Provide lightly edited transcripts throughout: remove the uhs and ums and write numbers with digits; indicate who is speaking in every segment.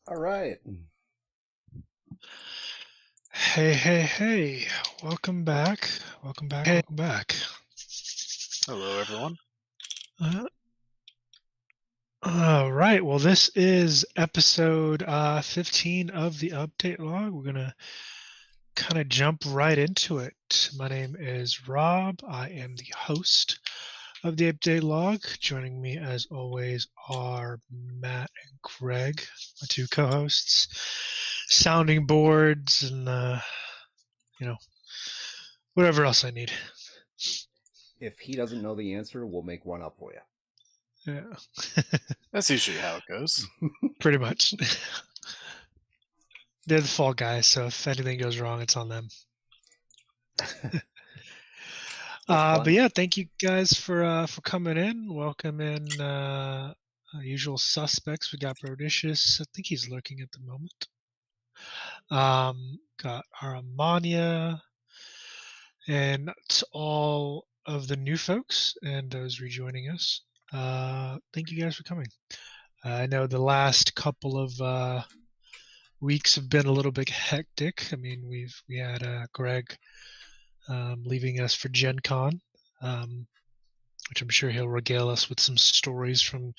Speaker 1: All right.
Speaker 2: Hey. Welcome back. Welcome back.
Speaker 3: Hello, everyone.
Speaker 2: Uh, all right. Well, this is episode 15 of the update log. We're going to kind of jump right into it. My name is Rob. I am the host of the update log. Joining me, as always, are Matt and Greg, my two co hosts, sounding boards, and, whatever else I need.
Speaker 1: If he doesn't know the answer, we'll make one up for you.
Speaker 2: Yeah.
Speaker 3: That's usually how it goes.
Speaker 2: Pretty much. They're the fall guys, so if anything goes wrong, it's on them. But yeah, thank you guys for coming in. Welcome in usual suspects. We got Brodicious. I think he's lurking at the moment. Got Aramania, and to all of the new folks and those rejoining us. Thank you guys for coming. I know the last couple of weeks have been a little bit hectic. I mean, we had Greg leaving us for Gen Con, which I'm sure he'll regale us with some stories from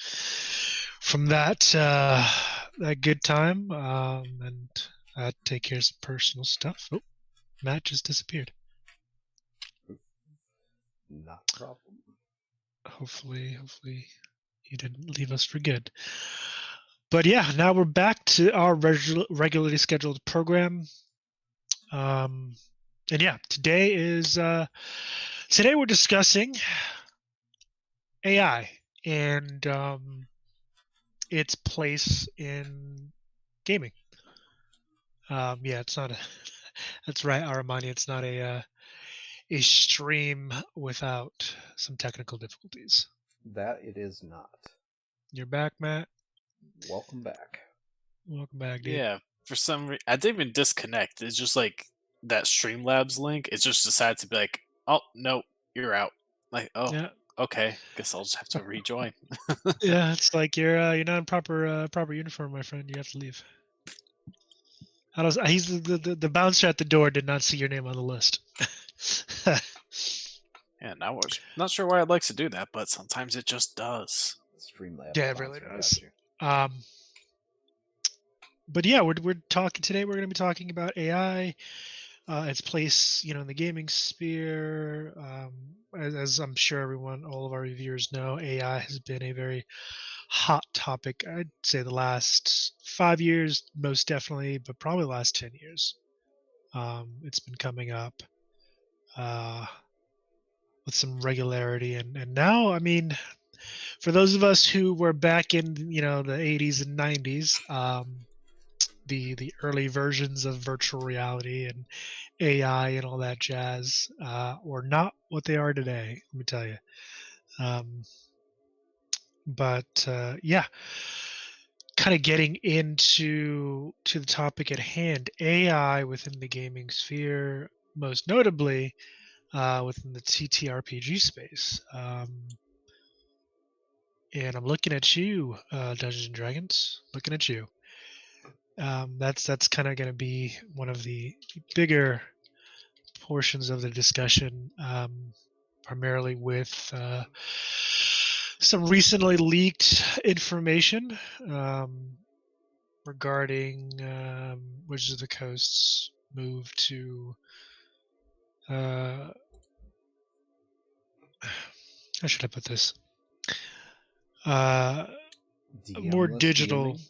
Speaker 2: that good time, and take care of some personal stuff. Oh, Matt just disappeared.
Speaker 1: Not a problem.
Speaker 2: Hopefully he didn't leave us for good. But yeah, now we're back to our regularly scheduled program. And yeah, today we're discussing AI and its place in gaming. Yeah, it's not a. That's right, Armani. It's not a stream without some technical difficulties.
Speaker 1: That it is not.
Speaker 2: You're back, Matt.
Speaker 1: Welcome back.
Speaker 2: Welcome back, dude.
Speaker 3: Yeah, for some reason, I didn't even disconnect. It's just like that Streamlabs link. It just decided to be like, oh, no, you're out. Like, oh,
Speaker 2: Yeah,
Speaker 3: okay. Guess I'll just have to rejoin.
Speaker 2: yeah. It's like you're not in proper uniform, my friend. You have to leave. He's the bouncer at the door did not see your name on the list.
Speaker 3: Yeah, now we're not sure why it likes to do that, but sometimes it just does.
Speaker 1: Streamlabs.
Speaker 2: Yeah, it really does.
Speaker 1: Gotcha.
Speaker 2: But yeah, we're talking today. We're going to be talking about AI, its place, in the gaming sphere. As I'm sure all of our reviewers know, AI has been a very hot topic. I'd say the last 5 years, most definitely, but probably the last 10 years. It's been coming up with some regularity, and now, I mean, for those of us who were back in the 80s and 90s, the early versions of virtual reality and AI and all that jazz were not what they are today. Let me tell you. But yeah, kind of getting into the topic at hand, AI within the gaming sphere, most notably within the TTRPG space. And I'm looking at you, Dungeons and Dragons. Looking at you. That's kind of going to be one of the bigger portions of the discussion, primarily with some recently leaked information regarding Wizards of the Coast's move to how should I put this? More digital.
Speaker 1: DMing?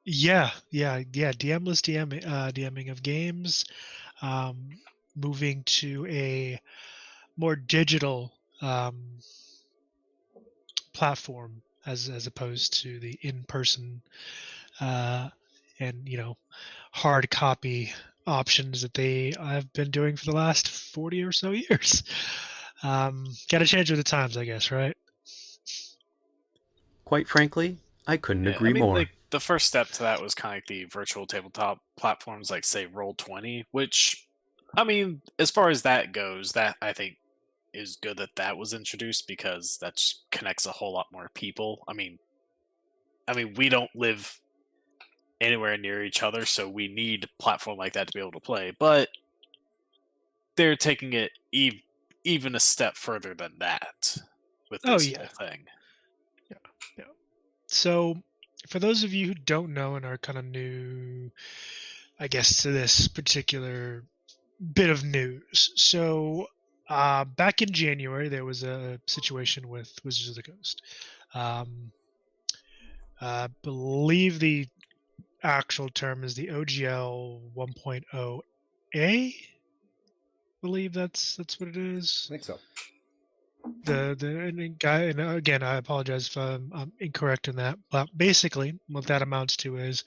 Speaker 2: Yeah. DM-less DMing of games, moving to a more digital platform as opposed to the in-person and hard copy options that they have been doing for the last 40 or so years. Got to change with the times, I guess, right?
Speaker 4: Quite frankly, I couldn't agree more.
Speaker 3: Like the first step to that was kind of like the virtual tabletop platforms, like say Roll20, which, I mean, as far as that goes, that I think is good that was introduced because that connects a whole lot more people. I mean, we don't live anywhere near each other, so we need a platform like that to be able to play. But they're taking it even a step further than that with
Speaker 2: Oh,
Speaker 3: this
Speaker 2: yeah.
Speaker 3: whole thing.
Speaker 2: Yeah. So, for those of you who don't know and are kind of new, I guess, to this particular bit of news. So, back in January, there was a situation with Wizards of the Coast. I believe the actual term is the OGL 1.0A. Believe that's what it is.
Speaker 1: I think so.
Speaker 2: The guy, and again, I apologize if I'm incorrect in that, but basically what that amounts to is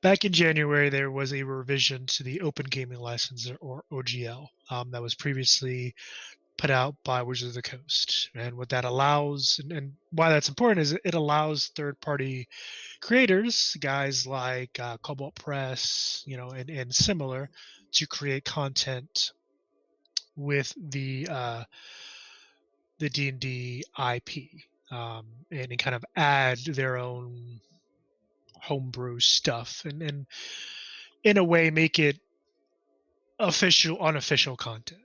Speaker 2: back in January there was a revision to the Open Gaming License, or OGL, that was previously put out by Wizards of the Coast. And what that allows, and why that's important, is it allows third-party creators, guys like Cobalt Press, and similar, to create content with the D&D IP, and kind of add their own homebrew stuff, and in a way make it unofficial content.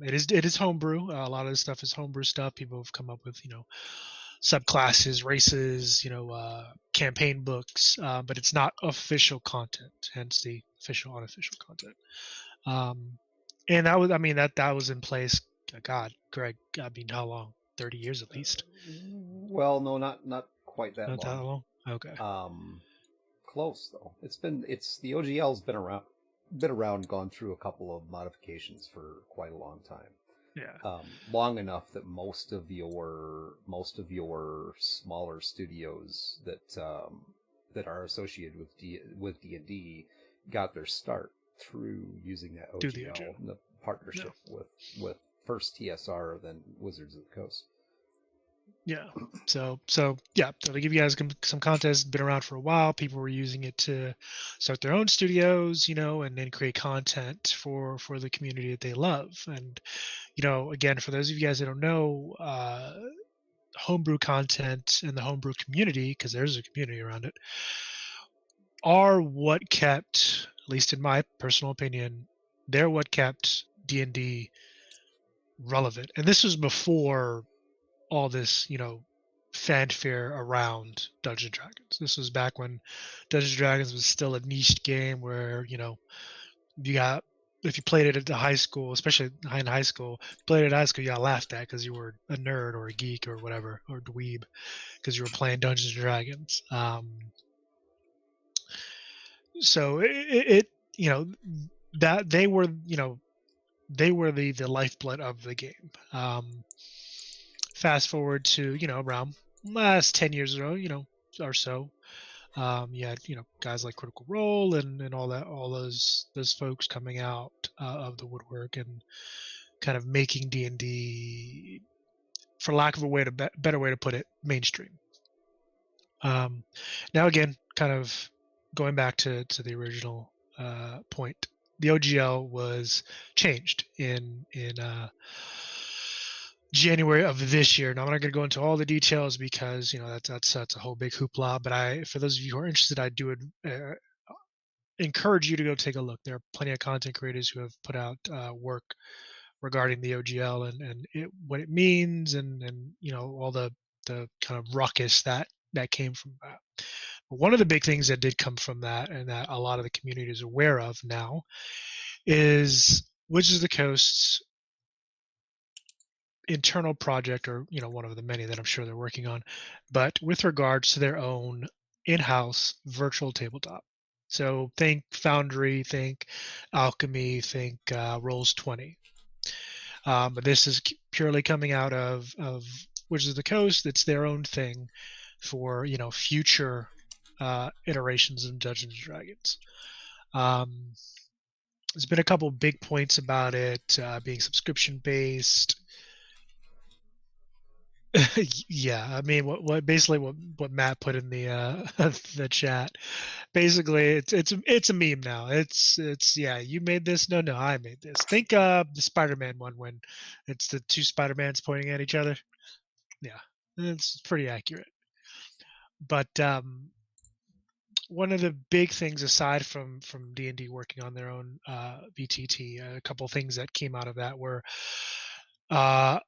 Speaker 2: It is homebrew. A lot of this stuff is homebrew stuff. People have come up with subclasses, races, campaign books, but it's not official content. Hence the official unofficial content. And that was, that was in place. God, Greg, I mean, how long? 30 years at least.
Speaker 1: Well, no, not quite that
Speaker 2: Not
Speaker 1: long.
Speaker 2: that long. Okay.
Speaker 1: Close though. The OGL's been around, gone through a couple of modifications for quite a long time.
Speaker 2: Yeah.
Speaker 1: Long enough that most of your smaller studios that are associated with D&D got their start through using that OGL, and the partnership with first TSR, then Wizards of the Coast.
Speaker 2: Yeah. So yeah. So to give you guys some context, it's been around for a while. People were using it to start their own studios, and then create content for the community that they love. And again, for those of you guys that don't know, homebrew content and the homebrew community, because there's a community around it, are what kept, at least in my personal opinion, they're what kept D&D relevant. And this was before all this, fanfare around Dungeons & Dragons. This was back when Dungeons & Dragons was still a niche game where, if you played it at the high school, especially in high school, you got laughed at because you were a nerd or a geek or whatever, or dweeb, because you were playing Dungeons & Dragons. So that they were the lifeblood of the game. Fast forward to around last 10 years ago, or so, you had guys like Critical Role and all those folks coming out of the woodwork and kind of making D&D, for lack of a better way to put it, mainstream. Now again, kind of going back to the original point, the OGL was changed in January of this year. Now I'm not going to go into all the details because that's a whole big hoopla. But for those of you who are interested, I do encourage you to go take a look. There are plenty of content creators who have put out work regarding the OGL and what it means, and all the kind of ruckus that came from that. But one of the big things that did come from that, and that a lot of the community is aware of now, is Wizards of the Coast's internal project, or one of the many that I'm sure they're working on, but with regards to their own in-house virtual tabletop. So think Foundry, think Alchemy, think Rolls20. But this is purely coming out of Wizards of the Coast. It's their own thing for future iterations of Dungeons and Dragons. There's been a couple big points about it being subscription based. Yeah, I mean, what Matt put in the the chat. Basically, it's a meme now. It's yeah, you made this. No, I made this. Think the Spider-Man one when it's the two Spider-Mans pointing at each other. Yeah, it's pretty accurate. But one of the big things aside from D&D working on their own BTT, a couple things that came out of that were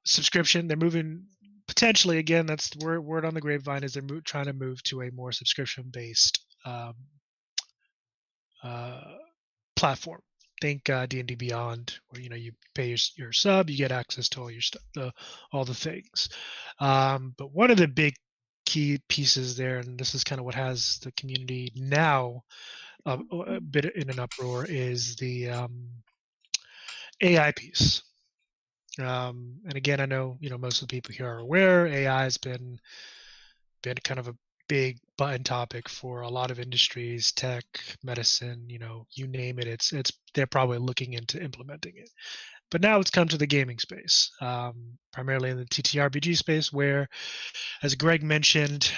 Speaker 2: subscription. They're moving potentially again. That's the word on the grapevine is they're trying to move to a more subscription based platform. Think D&D Beyond, where you pay your sub, you get access to all your stuff, all the things. But one of the big key pieces there, and this is kind of what has the community now a bit in an uproar, is the AI piece. And again, I know most of the people here are aware AI has been kind of a big button topic for a lot of industries, tech, medicine, you name it. It's they're probably looking into implementing it. But now it's come to the gaming space, primarily in the TTRPG space, where, as Greg mentioned,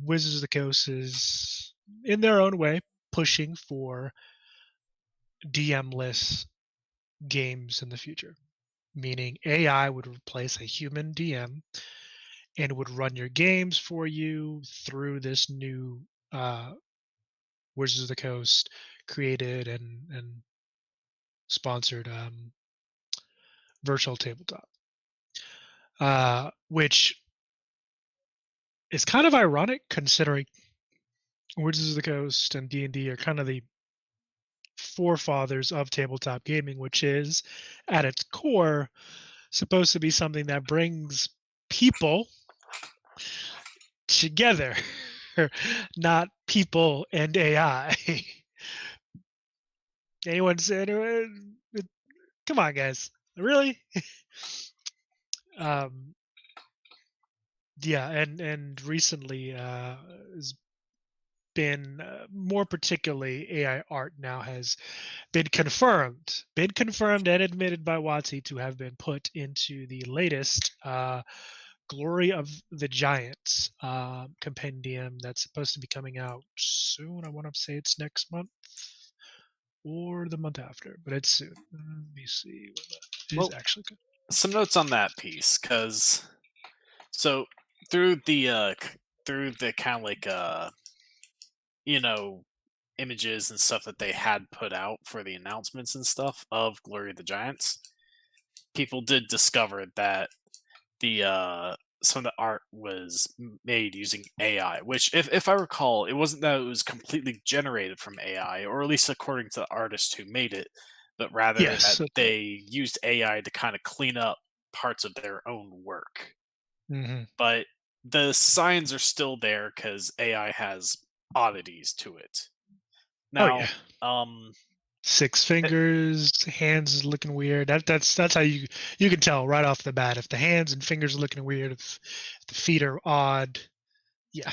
Speaker 2: Wizards of the Coast is, in their own way, pushing for DM-less games in the future, meaning AI would replace a human DM and would run your games for you through this new Wizards of the Coast created and sponsored virtual tabletop, which is kind of ironic considering Wizards of the Coast and D&D are kind of the forefathers of tabletop gaming, which is at its core supposed to be something that brings people together, not people and AI. Anyone said, come on, guys, really? Yeah, and recently has been more particularly AI art now has been confirmed and admitted by WotC to have been put into the latest Glory of the Giants compendium that's supposed to be coming out soon. I want to say it's next month or the month after, but it's soon. Let me see when that is actually good.
Speaker 3: Some notes on that piece, because so through the kind of like images and stuff that they had put out for the announcements and stuff of Glory of the Giants, people did discover that the some of the art was made using AI, which if I recall, it wasn't that it was completely generated from AI, or at least according to the artist who made it, but rather that they used AI to kind of clean up parts of their own work.
Speaker 2: Mm-hmm.
Speaker 3: But the signs are still there because AI has oddities to it. Now,
Speaker 2: six fingers, hands is looking weird. That's how you can tell right off the bat if the hands and fingers are looking weird, if the feet are odd. Yeah.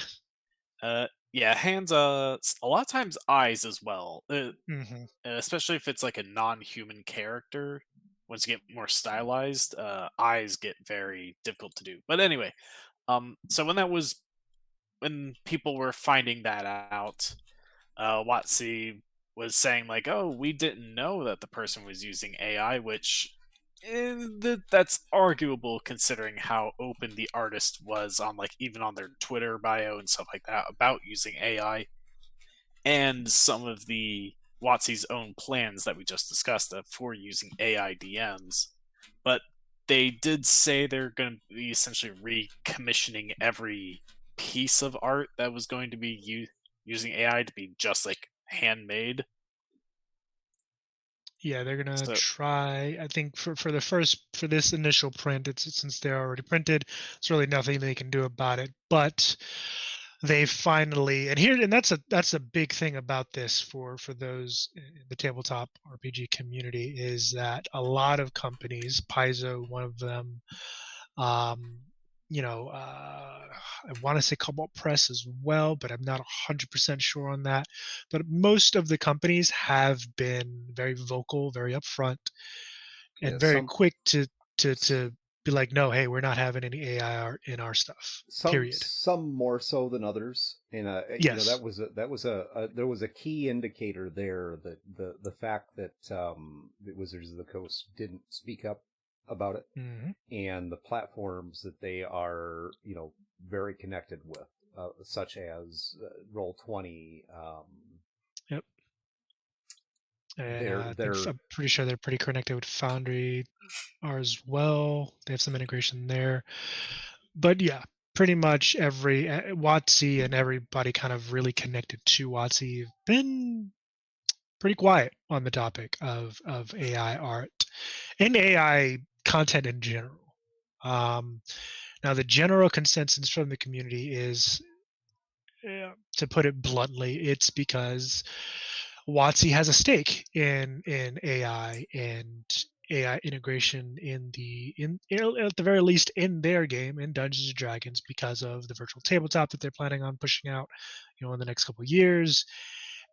Speaker 3: Hands. A lot of times eyes as well.
Speaker 2: Mm-hmm.
Speaker 3: Especially if it's like a non-human character. Once you get more stylized, eyes get very difficult to do. But anyway, so when people were finding that out, WotC was saying like, "Oh, we didn't know that the person was using AI," which that's arguable considering how open the artist was on even on their Twitter bio and stuff like that about using AI, and some of the WotC's own plans that we just discussed for using AI DMs. But they did say they're going to be essentially recommissioning every piece of art that was going to be using AI to be just like handmade.
Speaker 2: Yeah, they're gonna try. I think for this initial print, since they're already printed, it's really nothing they can do about it. But they finally, and that's a big thing about this for those in the tabletop RPG community, is that a lot of companies, Paizo, one of them, I want to say Cobalt Press as well, but I'm not 100% sure on that. But most of the companies have been very vocal, very upfront, and very quick to be like, no, hey, we're not having any AI art in our stuff. Period.
Speaker 1: Some more so than others. And
Speaker 2: yes,
Speaker 1: there was a key indicator there, that the fact that the Wizards of the Coast didn't speak up about it,
Speaker 2: mm-hmm.
Speaker 1: and the platforms that they are very connected with such as Roll20.
Speaker 2: Yep. And
Speaker 1: They're
Speaker 2: I'm pretty sure they're pretty connected with Foundry as well. They have some integration there. But yeah, pretty much every WotC and everybody kind of really connected to WotC have been pretty quiet on the topic of AI art and AI content in general. Now, the general consensus from the community is, to put it bluntly, it's because WotC has a stake in AI and AI integration at the very least in their game in Dungeons and Dragons because of the virtual tabletop that they're planning on pushing out, in the next couple of years,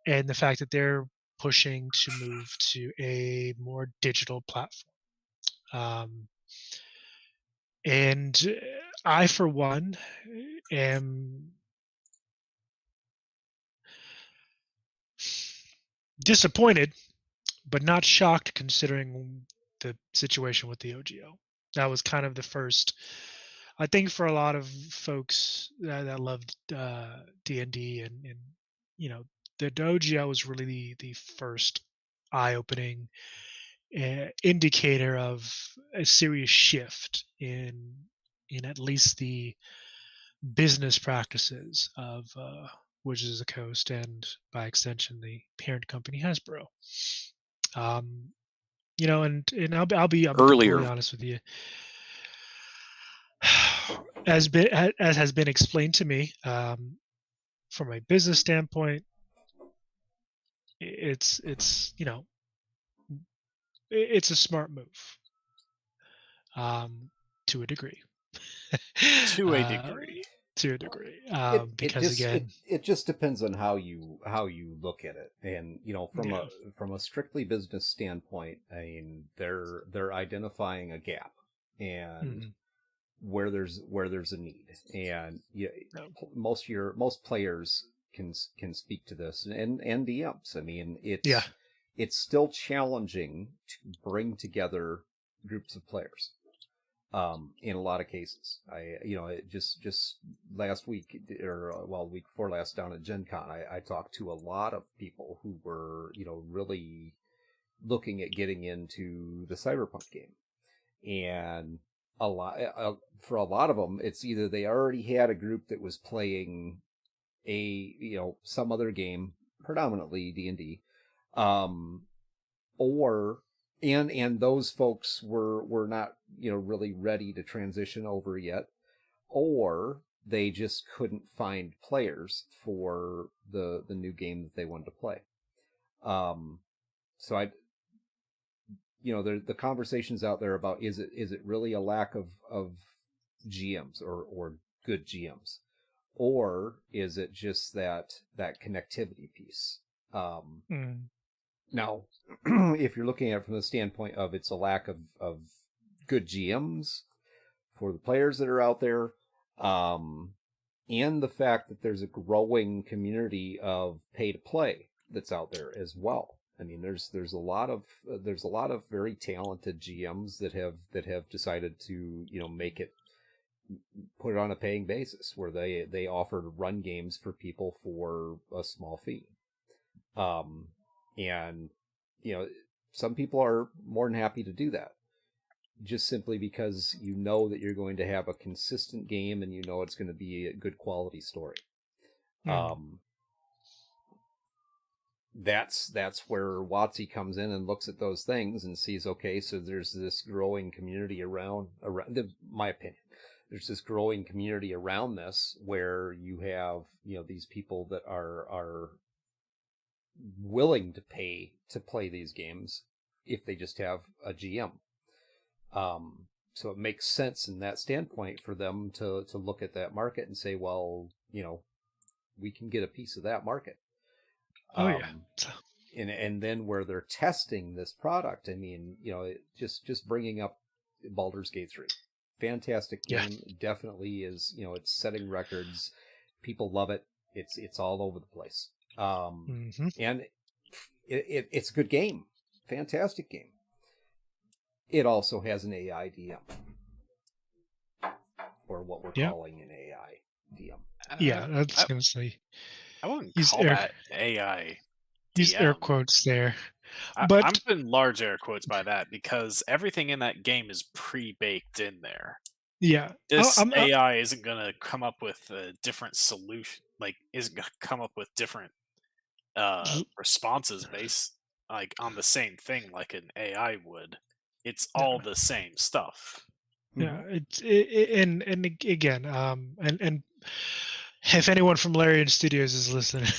Speaker 2: and the fact that they're pushing to move to a more digital platform. And I, for one, am disappointed, but not shocked considering the situation with the OGO. That was kind of the first, I think, for a lot of folks that loved D&D and the OGO was really the first eye-opening indicator of a serious shift in at least the business practices of Wizards of the Coast and, by extension, the parent company Hasbro. And I'll be completely honest with you. As has been explained to me, from a business standpoint, it's it's a smart move, to a degree.
Speaker 3: To a degree.
Speaker 1: Because
Speaker 3: again,
Speaker 1: it just depends on how you look at it, and from a strictly business standpoint, I mean, they're identifying a gap and where there's a need, and most players can speak to this, and DMs. I mean, it's still challenging to bring together groups of players. In a lot of cases, just last week, or week before last, down at Gen Con, I talked to a lot of people who were, really looking at getting into the Cyberpunk game, and for a lot of them, it's either they already had a group that was playing some other game, predominantly D&D, or and those folks were not really ready to transition over yet, or they just couldn't find players for the new game that they wanted to play. So the conversations out there about is it really a lack of GMs or good GMs, or is it just that connectivity piece? Now, if you're looking at it from the standpoint of it's a lack of good GMs for the players that are out there, and the fact that there's a growing community of pay to play that's out there as well. I mean, there's a lot of very talented GMs that have decided to put it on a paying basis, where they offer to run games for people for a small fee. And some people are more than happy to do that, just simply because that you're going to have a consistent game and it's going to be a good quality story. That's where WotC comes in and looks at those things and sees, okay, so there's this growing community around my opinion. There's this growing community around this where you have, these people that are willing to pay to play these games if they just have a GM. So it makes sense in that standpoint for them to look at that market and say, well, we can get a piece of that market. And then where they're testing this product, I mean, just bringing up Baldur's Gate 3. Fantastic game. Yeah. Definitely is, it's setting records. People love it. It's all over the place. And it's a good game. Fantastic game. It also has an AI DM, or what we're calling an AI DM.
Speaker 2: Yeah,
Speaker 3: Uh,
Speaker 2: that's
Speaker 3: I,
Speaker 2: gonna say
Speaker 3: I wouldn't
Speaker 2: use
Speaker 3: call
Speaker 2: air
Speaker 3: that AI
Speaker 2: use air
Speaker 3: DM.
Speaker 2: quotes there.
Speaker 3: I'm
Speaker 2: But
Speaker 3: putting large air quotes by that because everything in that game is pre-baked in there.
Speaker 2: yeah,
Speaker 3: This
Speaker 2: I'm
Speaker 3: AI isn't gonna come up with a different solution. Like, isn't gonna come up with different responses based like on the same thing like an AI would. It's all
Speaker 2: yeah,
Speaker 3: the same stuff.
Speaker 2: yeah.
Speaker 1: Mhm.
Speaker 2: Again, and if anyone from Larian Studios is listening,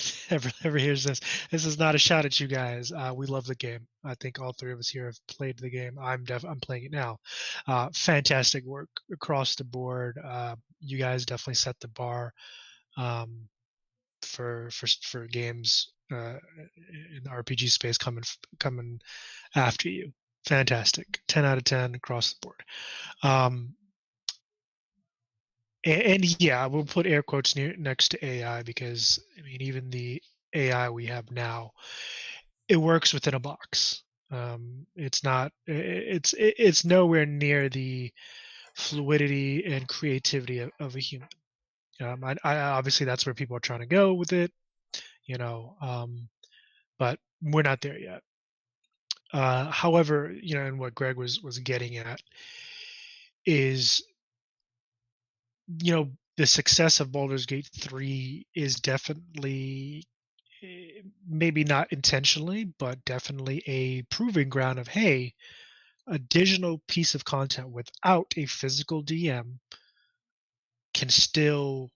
Speaker 2: ever hears this, this is not a shot at you guys. We love the game. I think all three of us here have played the game. I'm playing it now. Fantastic work across the board. You guys definitely set the bar um, for games in the RPG space coming after you. Fantastic. 10 out of 10 across the board. Um, and yeah, we'll put air quotes next to AI because I mean, even the AI we have now, it works within a box. It's not. It's nowhere near the fluidity and creativity of a human. I obviously that's where people are trying to go with it, you know. But we're not there yet. However, and what Greg was getting at is, the success of Baldur's Gate 3 is definitely, maybe not intentionally, but definitely a proving ground of, hey, a digital piece of content without a physical DM can still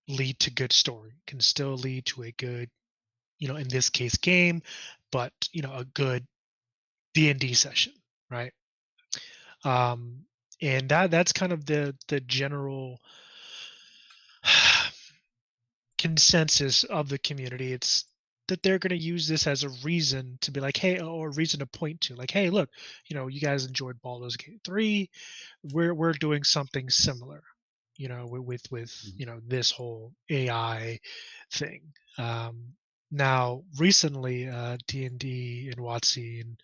Speaker 2: lead to good story, can still lead to a good, in this case, game, but a good D&D session, right? Um, and that's kind of the general consensus of the community. It's that they're going to use this as a reason to be like, hey, or a reason to point to, like, hey, look, you guys enjoyed Baldur's Gate 3. We're doing something similar, with this whole AI thing. Now, recently, D&D and WotC and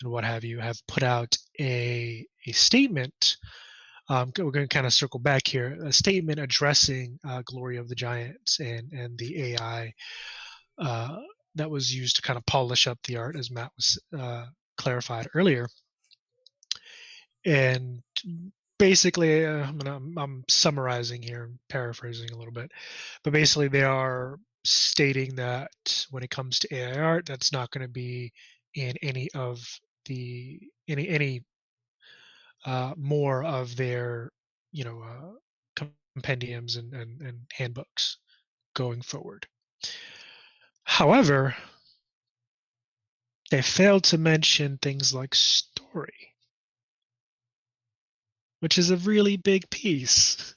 Speaker 2: what have you have put out a statement. We're going to kind of circle back here. A statement addressing Glory of the Giants and the AI uh, that was used to kind of polish up the art, as Matt was clarified earlier. And basically, I'm summarizing here, paraphrasing a little bit, but basically they are stating that when it comes to AI art, that's not going to be in any of the any more of their compendiums and handbooks going forward. However, they failed to mention things like story, which is a really big piece,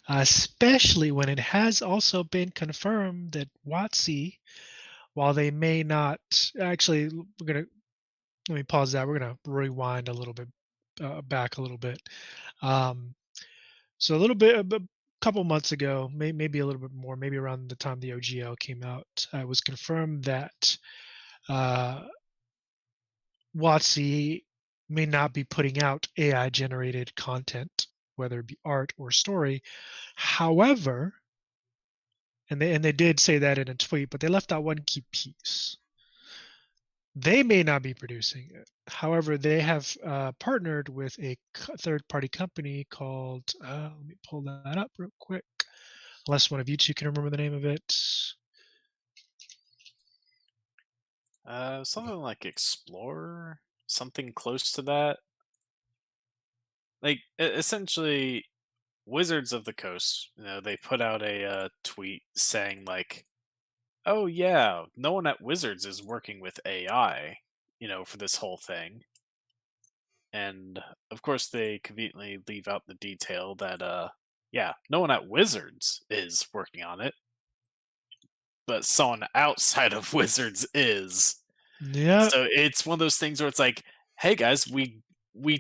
Speaker 2: especially when it has also been confirmed that WotC, while they may not actually, let me pause that. We're gonna rewind a little bit, back a little bit. So a little bit, a couple months ago, maybe a little bit more, maybe around the time the OGL came out, it was confirmed that WotC may not be putting out AI-generated content, whether it be art or story. However, and they did say that in a tweet, but they left out one key piece. They may not be producing it. However, they have partnered with a third-party company called, let me pull that up real quick, unless one of you two can remember the name of it.
Speaker 3: Something like Explorer, something close to that. Like, essentially, Wizards of the Coast, they put out a tweet saying like, "Oh yeah, no one at Wizards is working with AI, for this whole thing." And of course, they conveniently leave out the detail that, yeah, no one at Wizards is working on it, but someone outside of Wizards is.
Speaker 2: Yeah,
Speaker 3: So it's one of those things where it's like, hey guys, we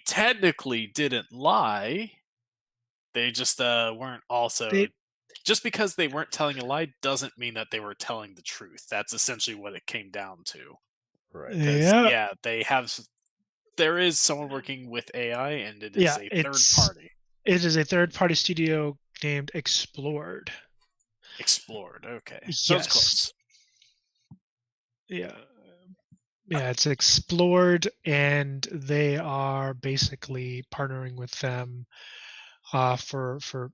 Speaker 3: technically didn't lie. They just weren't also,
Speaker 2: they
Speaker 3: just because they weren't telling a lie doesn't mean that they were telling the truth. That's essentially what it came down to.
Speaker 1: Right.
Speaker 3: Because
Speaker 2: yeah,
Speaker 3: yeah, there is someone working with AI, and it is
Speaker 2: yeah.
Speaker 3: a third
Speaker 2: It
Speaker 3: party.
Speaker 2: is a third-party studio nicknamed Explored.
Speaker 3: Explored. Okay. So it's close.
Speaker 2: Yeah. Yeah, it's Explored, and they are basically partnering with them for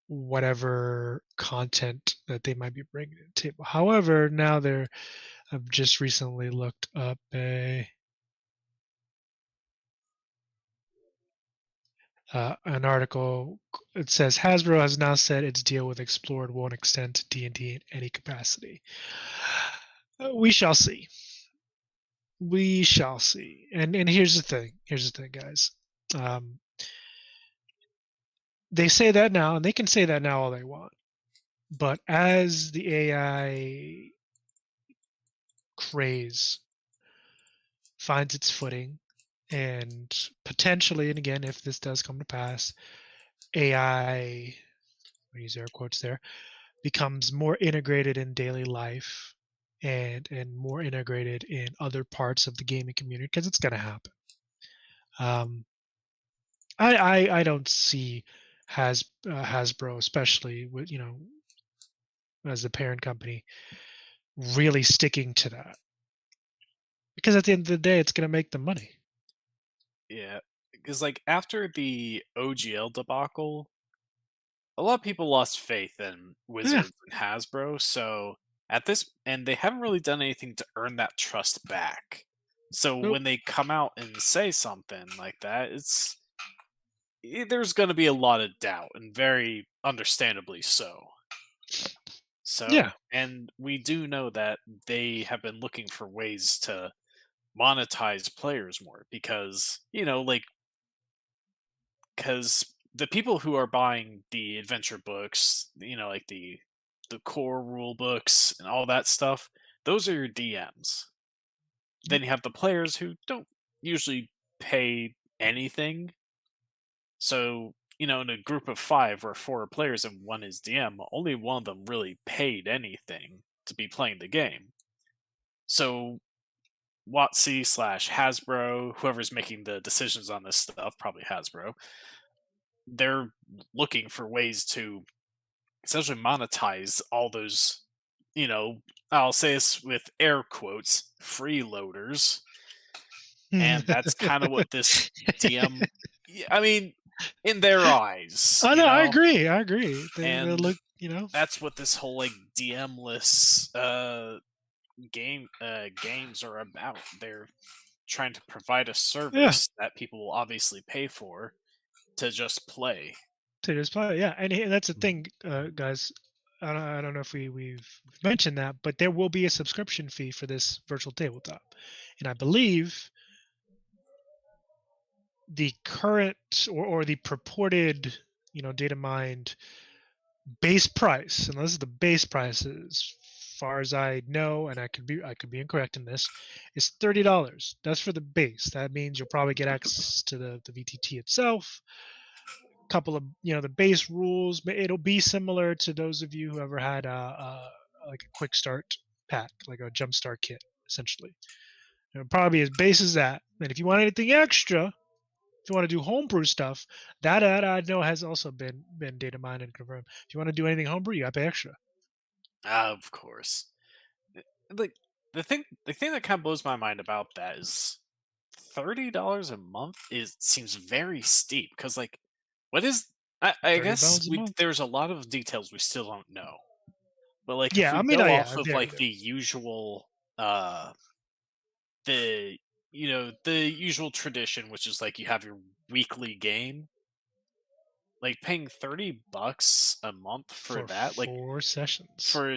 Speaker 2: whatever content that they might be bringing to the table. However, now I've just recently looked up an article. It says Hasbro has now said its deal with Explored won't extend to D&D in any capacity. We shall see. We shall see. And here's the thing. Here's the thing, guys. They say that now, and they can say that now all they want. But as the AI craze finds its footing, and potentially, and again, if this does come to pass, AI, I use air quotes there, becomes more integrated in daily life and more integrated in other parts of the gaming community, because it's going to happen. I don't see Hasbro, especially with as the parent company, really sticking to that, because at the end of the day, it's going to make them money.
Speaker 3: Yeah, because like after the OGL debacle, a lot of people lost faith in Wizards and Hasbro. So and they haven't really done anything to earn that trust back. So
Speaker 2: Nope.
Speaker 3: when they come out and say something like that, there's going to be a lot of doubt, and very understandably so. So,
Speaker 2: Yeah.
Speaker 3: and we do know that they have been looking for ways to monetize players more, because because the people who are buying the adventure books, like the core rule books and all that stuff, those are your DMs. Then you have the players who don't usually pay anything. So, in a group of 5 or 4 players and one is DM, only one of them really paid anything to be playing the game. So WotC/Hasbro, whoever's making the decisions on this stuff, probably Hasbro, they're looking for ways to essentially monetize all those, I'll say this with air quotes, freeloaders. And that's kind of what this DM, I mean, in their eyes.
Speaker 2: Oh no, I agree. They
Speaker 3: And
Speaker 2: look,
Speaker 3: that's what this whole like DM-less games are about. They're trying to provide a service that people will obviously pay for to just play.
Speaker 2: Yeah, and that's the thing, guys. I don't know if we've mentioned that, but there will be a subscription fee for this virtual tabletop, and I believe the current or the purported, data mined base price, and this is the base price as far as I know, and I could be incorrect in this, is $30. That's for the base. That means you'll probably get access to the VTT itself, a couple of the base rules. It'll be similar to those of you who ever had like a quick start pack, like a jump start kit, essentially. It'll probably be as base as that. And if you want anything extra, if you want to do homebrew stuff, that I know has also been data mined and confirmed. If you want to do anything homebrew, you got to pay extra.
Speaker 3: Of course. Like the thing that kind of blows my mind about that is $30 a month seems very steep, because like what is I guess there's a lot of details we still don't know. But like if we go off of like the usual the usual tradition, which is like you have your weekly game, like paying $30 a month for that, like
Speaker 2: 4 sessions,
Speaker 3: for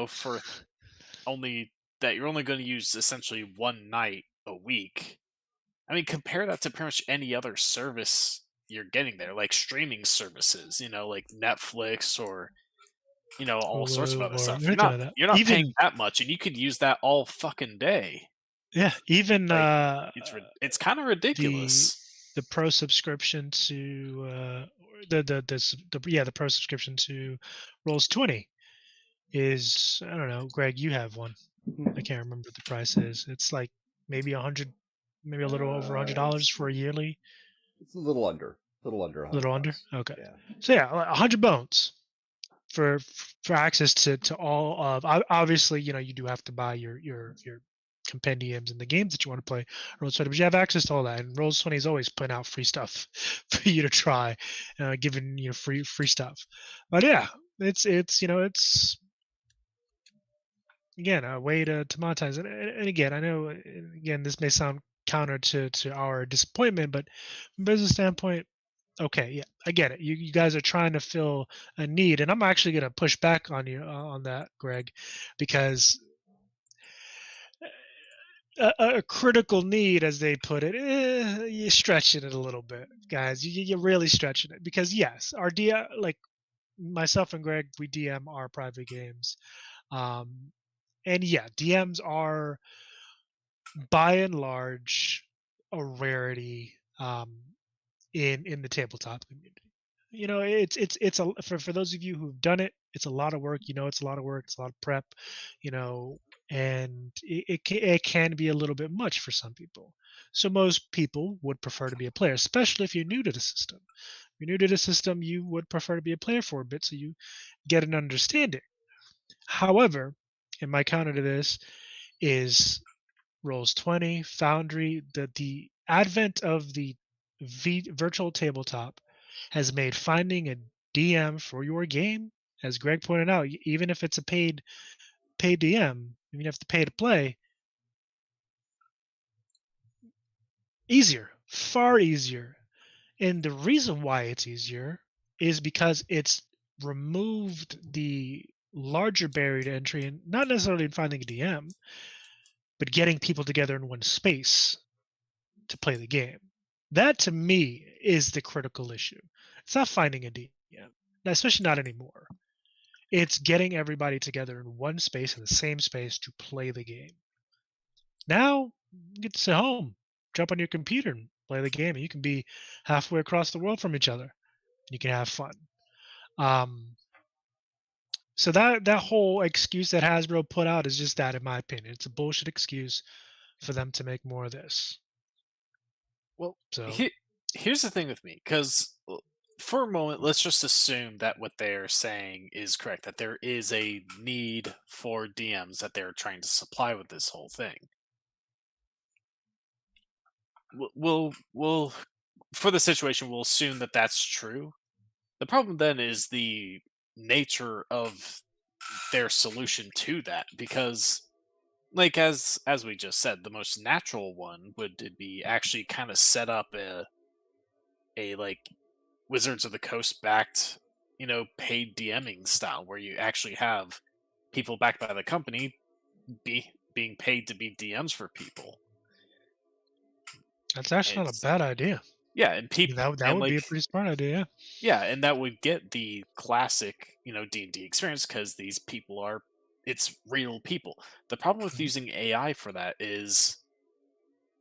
Speaker 3: for only that you're only going to use essentially one night a week. I mean, compare that to pretty much any other service you're getting there, like streaming services, like Netflix or all sorts of other stuff. You're not paying that much, and you could use that all fucking day.
Speaker 2: Yeah, even
Speaker 3: like, it's kind of ridiculous.
Speaker 2: The pro subscription to the pro subscription to Rolls20 is, I don't know, Greg, you have one. I can't remember what the price is. It's like maybe $100, maybe a little over $100 for a yearly.
Speaker 1: It's a little under. little under $100.
Speaker 2: Little under? Okay.
Speaker 1: Yeah.
Speaker 2: So yeah, 100 bones for access to all of. Obviously, you do have to buy your compendiums and the games that you want to play Roll20, but you have access to all that. And Roll20 is always putting out free stuff for you to try, giving free stuff. But yeah, it's again a way to monetize it. And again, I know this may sound counter to our disappointment, but from a business standpoint, okay, yeah, I get it. You guys are trying to fill a need, and I'm actually going to push back on you on that, Greg, because a critical need, as they put it, you're stretching it a little bit, guys. You're really stretching it, because yes, our DM, like myself and Greg, we DM our private games, and yeah, DMs are by and large a rarity in the tabletop community. It's for those of you who've done it, it's a lot of work. It's a lot of work. It's a lot of prep. And it can be a little bit much for some people. So most people would prefer to be a player, especially if you're new to the system. If you're new to the system, you would prefer to be a player for a bit, so you get an understanding. However, and my counter to this is Rolls20, Foundry. The advent of the virtual tabletop has made finding a DM for your game, as Greg pointed out, even if it's a paid DM, even if you have to pay to play, easier, far easier. And the reason why it's easier is because it's removed the larger barrier to entry, and not necessarily in finding a DM, but getting people together in one space to play the game. That, to me, is the critical issue. It's not finding a DM, especially not anymore. It's getting everybody together in one space, in the same space, to play the game. Now, you get to sit home, jump on your computer, and play the game. And you can be halfway across the world from each other. And you can have fun. So that whole excuse that Hasbro put out is just that, in my opinion. It's a bullshit excuse for them to make more of this.
Speaker 3: Well,
Speaker 2: so
Speaker 3: here's the thing with me, because for a moment, let's just assume that what they're saying is correct, that there is a need for DMs that they're trying to supply with this whole thing. We'll for the situation, we'll assume that that's true. The problem then is the nature of their solution to that, because like as we just said, the most natural one would be actually kind of set up a like Wizards of the Coast backed, paid DMing style, where you actually have people backed by the company being paid to be DMs for people.
Speaker 2: That's actually not a bad idea.
Speaker 3: Yeah, and people
Speaker 2: that would be a pretty smart idea.
Speaker 3: Yeah, and that would get the classic, D&D experience, because these people it's real people. The problem with using AI for that is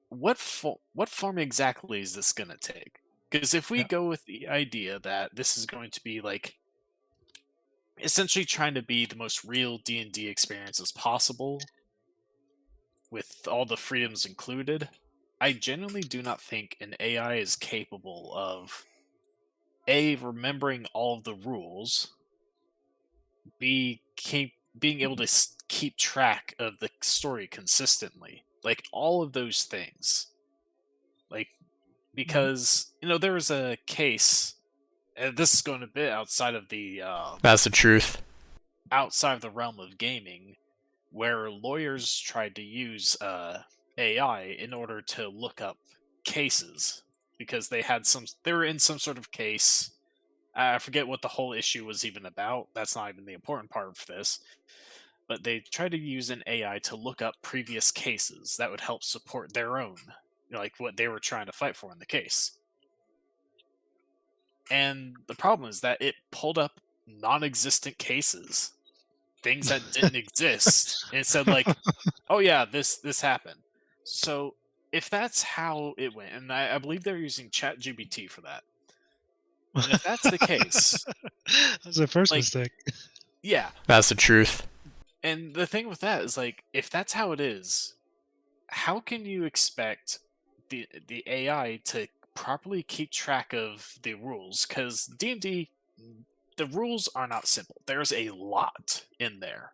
Speaker 3: what form exactly is this going to take? Because if we go with the idea that this is going to be like essentially trying to be the most real D&D experience as possible, with all the freedoms included, I genuinely do not think an AI is capable of A, remembering all of the rules, B, being able to keep track of the story consistently. Like, all of those things. Like, because, there was a case, and this is going a bit outside of the...
Speaker 4: That's the truth.
Speaker 3: Outside of the realm of gaming, where lawyers tried to use AI in order to look up cases, because they were in some sort of case. I forget what the whole issue was even about. That's not even the important part of this. But they tried to use an AI to look up previous cases that would help support their own, like what they were trying to fight for in the case. And the problem is that it pulled up non-existent cases, things that didn't exist, and it said like, "Oh yeah, this happened." So if that's how it went, and I believe they're using ChatGPT for that. And if that's the case,
Speaker 2: that's the first mistake.
Speaker 3: Yeah,
Speaker 4: that's the truth.
Speaker 3: And the thing with that is, like, if that's how it is, how can you expect the AI to properly keep track of the rules, because D&D, the rules are not simple. There's a lot in there.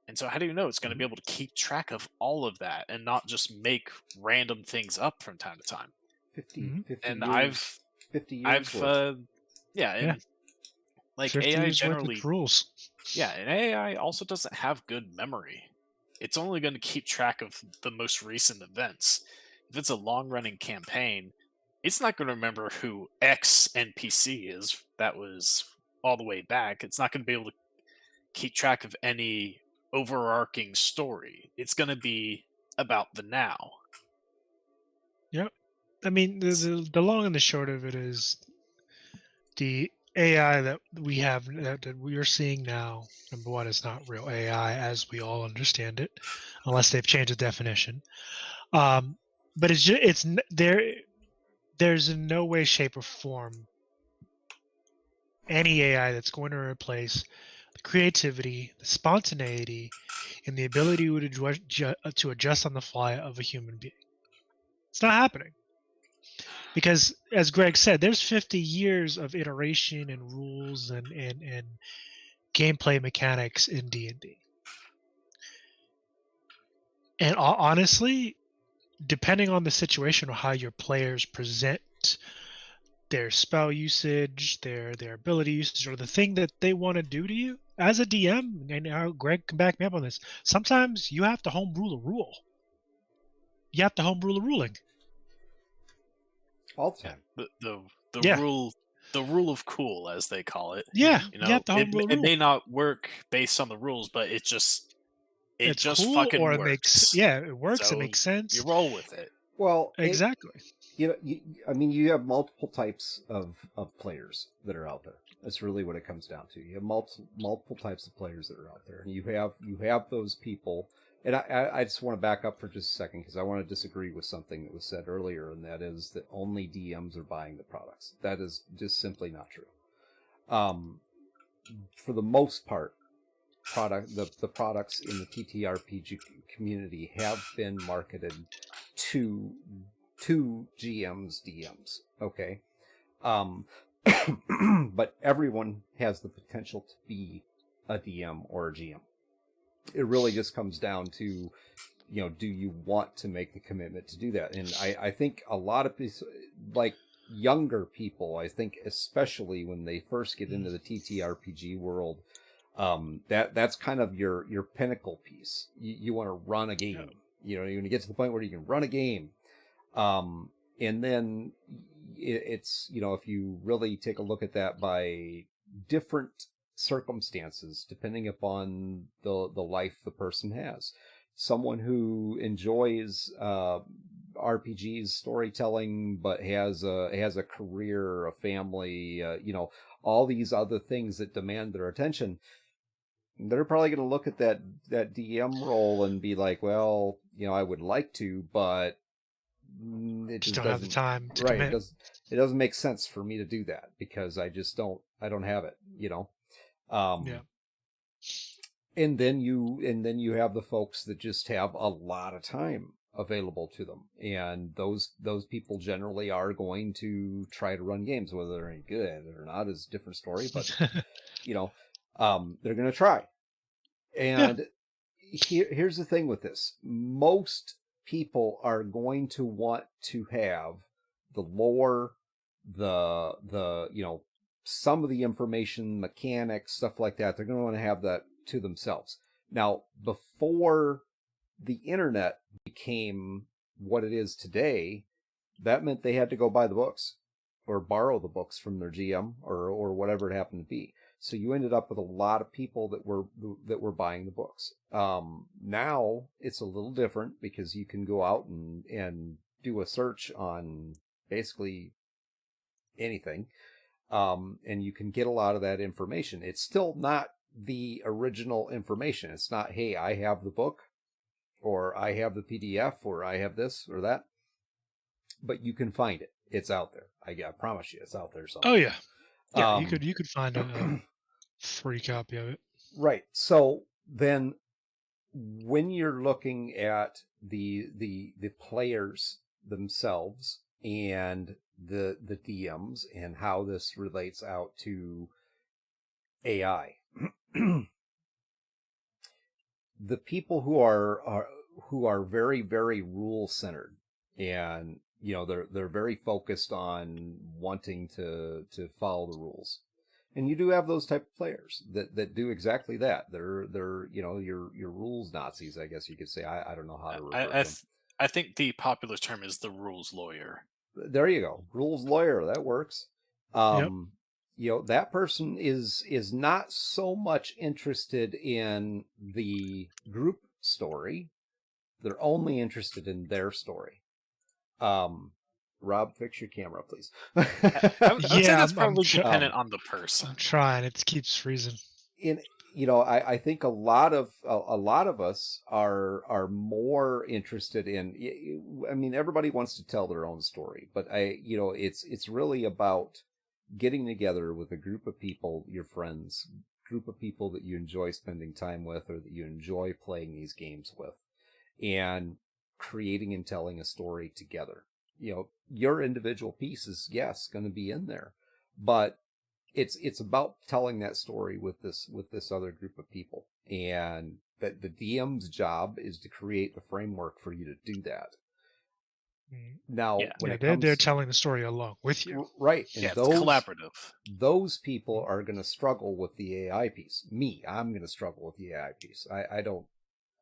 Speaker 3: And so how do you know it's going to be able to keep track of all of that and not just make random things up from time to time?
Speaker 1: 50
Speaker 3: And
Speaker 1: years, 50 years worth.
Speaker 3: yeah, and
Speaker 2: Yeah.
Speaker 3: like
Speaker 2: 50
Speaker 3: AI
Speaker 2: years worth of
Speaker 3: generally,
Speaker 2: rules.
Speaker 3: yeah, and AI also doesn't have good memory. It's only going to keep track of the most recent events. If it's a long-running campaign, it's not going to remember who X NPC is that was all the way back. It's not going to be able to keep track of any overarching story. It's going to be about the now.
Speaker 2: Yep. I mean, the long and the short of it is the AI that we have that we are seeing now. Number one, is not real AI as we all understand it, unless they've changed the definition. But it's just, there's in no way, shape, or form any AI that's going to replace the creativity, the spontaneity, and the ability to adjust on the fly of a human being. It's not happening. Because, as Greg said, there's 50 years of iteration and rules and gameplay mechanics in D&D. And honestly, depending on the situation or how your players present their spell usage, their ability usage, or the thing that they want to do to you, as a DM, and now Greg can back me up on this, sometimes you have to homebrew a rule. You have to homebrew a ruling.
Speaker 1: All the time.
Speaker 2: Yeah.
Speaker 3: The rule of cool, as they call it.
Speaker 2: Yeah,
Speaker 3: You know,
Speaker 2: you have to homebrew a
Speaker 3: it
Speaker 2: rule.
Speaker 3: may not work based on the rules, but it's just
Speaker 2: cool,
Speaker 3: fucking
Speaker 2: or
Speaker 3: works.
Speaker 2: it works.
Speaker 3: So
Speaker 2: it makes sense.
Speaker 3: You roll with it.
Speaker 1: Well,
Speaker 2: Exactly.
Speaker 1: I mean, you have multiple types of players that are out there. That's really what it comes down to. You have multiple types of players that are out there, and you have those people. And I just want to back up for just a second because I want to disagree with something that was said earlier, and that is that only DMs are buying the products. That is just simply not true. For the most part, the products in the TTRPG community have been marketed to GMs, DMs. Okay, but everyone has the potential to be a DM or a GM. It really just comes down to, do you want to make the commitment to do that? And I think a lot of people, like younger people, I think especially when they first get into the TTRPG world, that's kind of your pinnacle piece. You want to run a game. You want to get to the point where you can run a game. And then it's, if you really take a look at that by different circumstances, depending upon the life the person has. Someone who enjoys RPGs, storytelling, but has a career, a family, all these other things that demand their attention, they're probably going to look at that DM role and be like, well, I would like to, but it just
Speaker 2: don't have the time to
Speaker 1: right.
Speaker 2: commit.
Speaker 1: It doesn't make sense for me to do that because I don't have it,
Speaker 2: Yeah.
Speaker 1: And then you have the folks that just have a lot of time available to them, and those people generally are going to try to run games. Whether they're any good at it or not is a different story, but they're going to try. And here's the thing with this: most people are going to want to have the lore, the some of the information, mechanics, stuff like that. They're going to want to have that to themselves. Now, before the internet became what it is today, that meant they had to go buy the books or borrow the books from their GM or whatever it happened to be. So you ended up with a lot of people that were buying the books. Now it's a little different because you can go out and do a search on basically anything. And you can get a lot of that information. It's still not the original information. It's not, hey, I have the book, or I have the PDF, or I have this or that. But you can find it. It's out there. I promise you, it's out there somewhere.
Speaker 2: Oh yeah, yeah. You could find a free copy of it.
Speaker 1: Right. So then, when you're looking at the players themselves and the DMs and how this relates out to AI. The people who are very, very rule centered, and they're very focused on wanting to follow the rules. And you do have those type of players that do exactly that. They're your rules Nazis, I guess you could say. I don't know how to refer to them.
Speaker 3: I think the popular term is the rules lawyer.
Speaker 1: There you go. Rules lawyer, that works.
Speaker 2: Yep.
Speaker 1: That person is not so much interested in the group story. They're only interested in their story. Rob, fix your camera, please.
Speaker 3: I would say that's
Speaker 2: I'm
Speaker 3: probably
Speaker 2: tr-
Speaker 3: dependent on the person.
Speaker 2: I'm trying. It keeps freezing.
Speaker 1: I think a lot of us are more interested in. I mean, everybody wants to tell their own story, but it's really about getting together with a group of people, your friends, group of people that you enjoy spending time with, or that you enjoy playing these games with, and creating and telling a story together. Your individual piece is, yes, going to be in there, but it's about telling that story with this other group of people, and that the DM's job is to create the framework for you to do that. Now, when
Speaker 2: they're telling the story along with you,
Speaker 1: right? And
Speaker 3: it's collaborative.
Speaker 1: Those people are going to struggle with the AI piece. I'm going to struggle with the AI piece.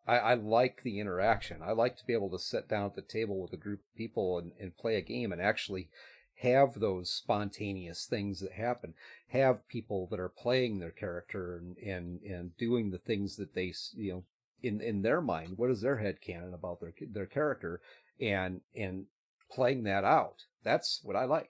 Speaker 1: I like the interaction. I like to be able to sit down at the table with a group of people and play a game and actually have those spontaneous things that happen. Have people that are playing their character and doing the things that they, in their mind, what is their headcanon about their character, and playing that out. That's what I like.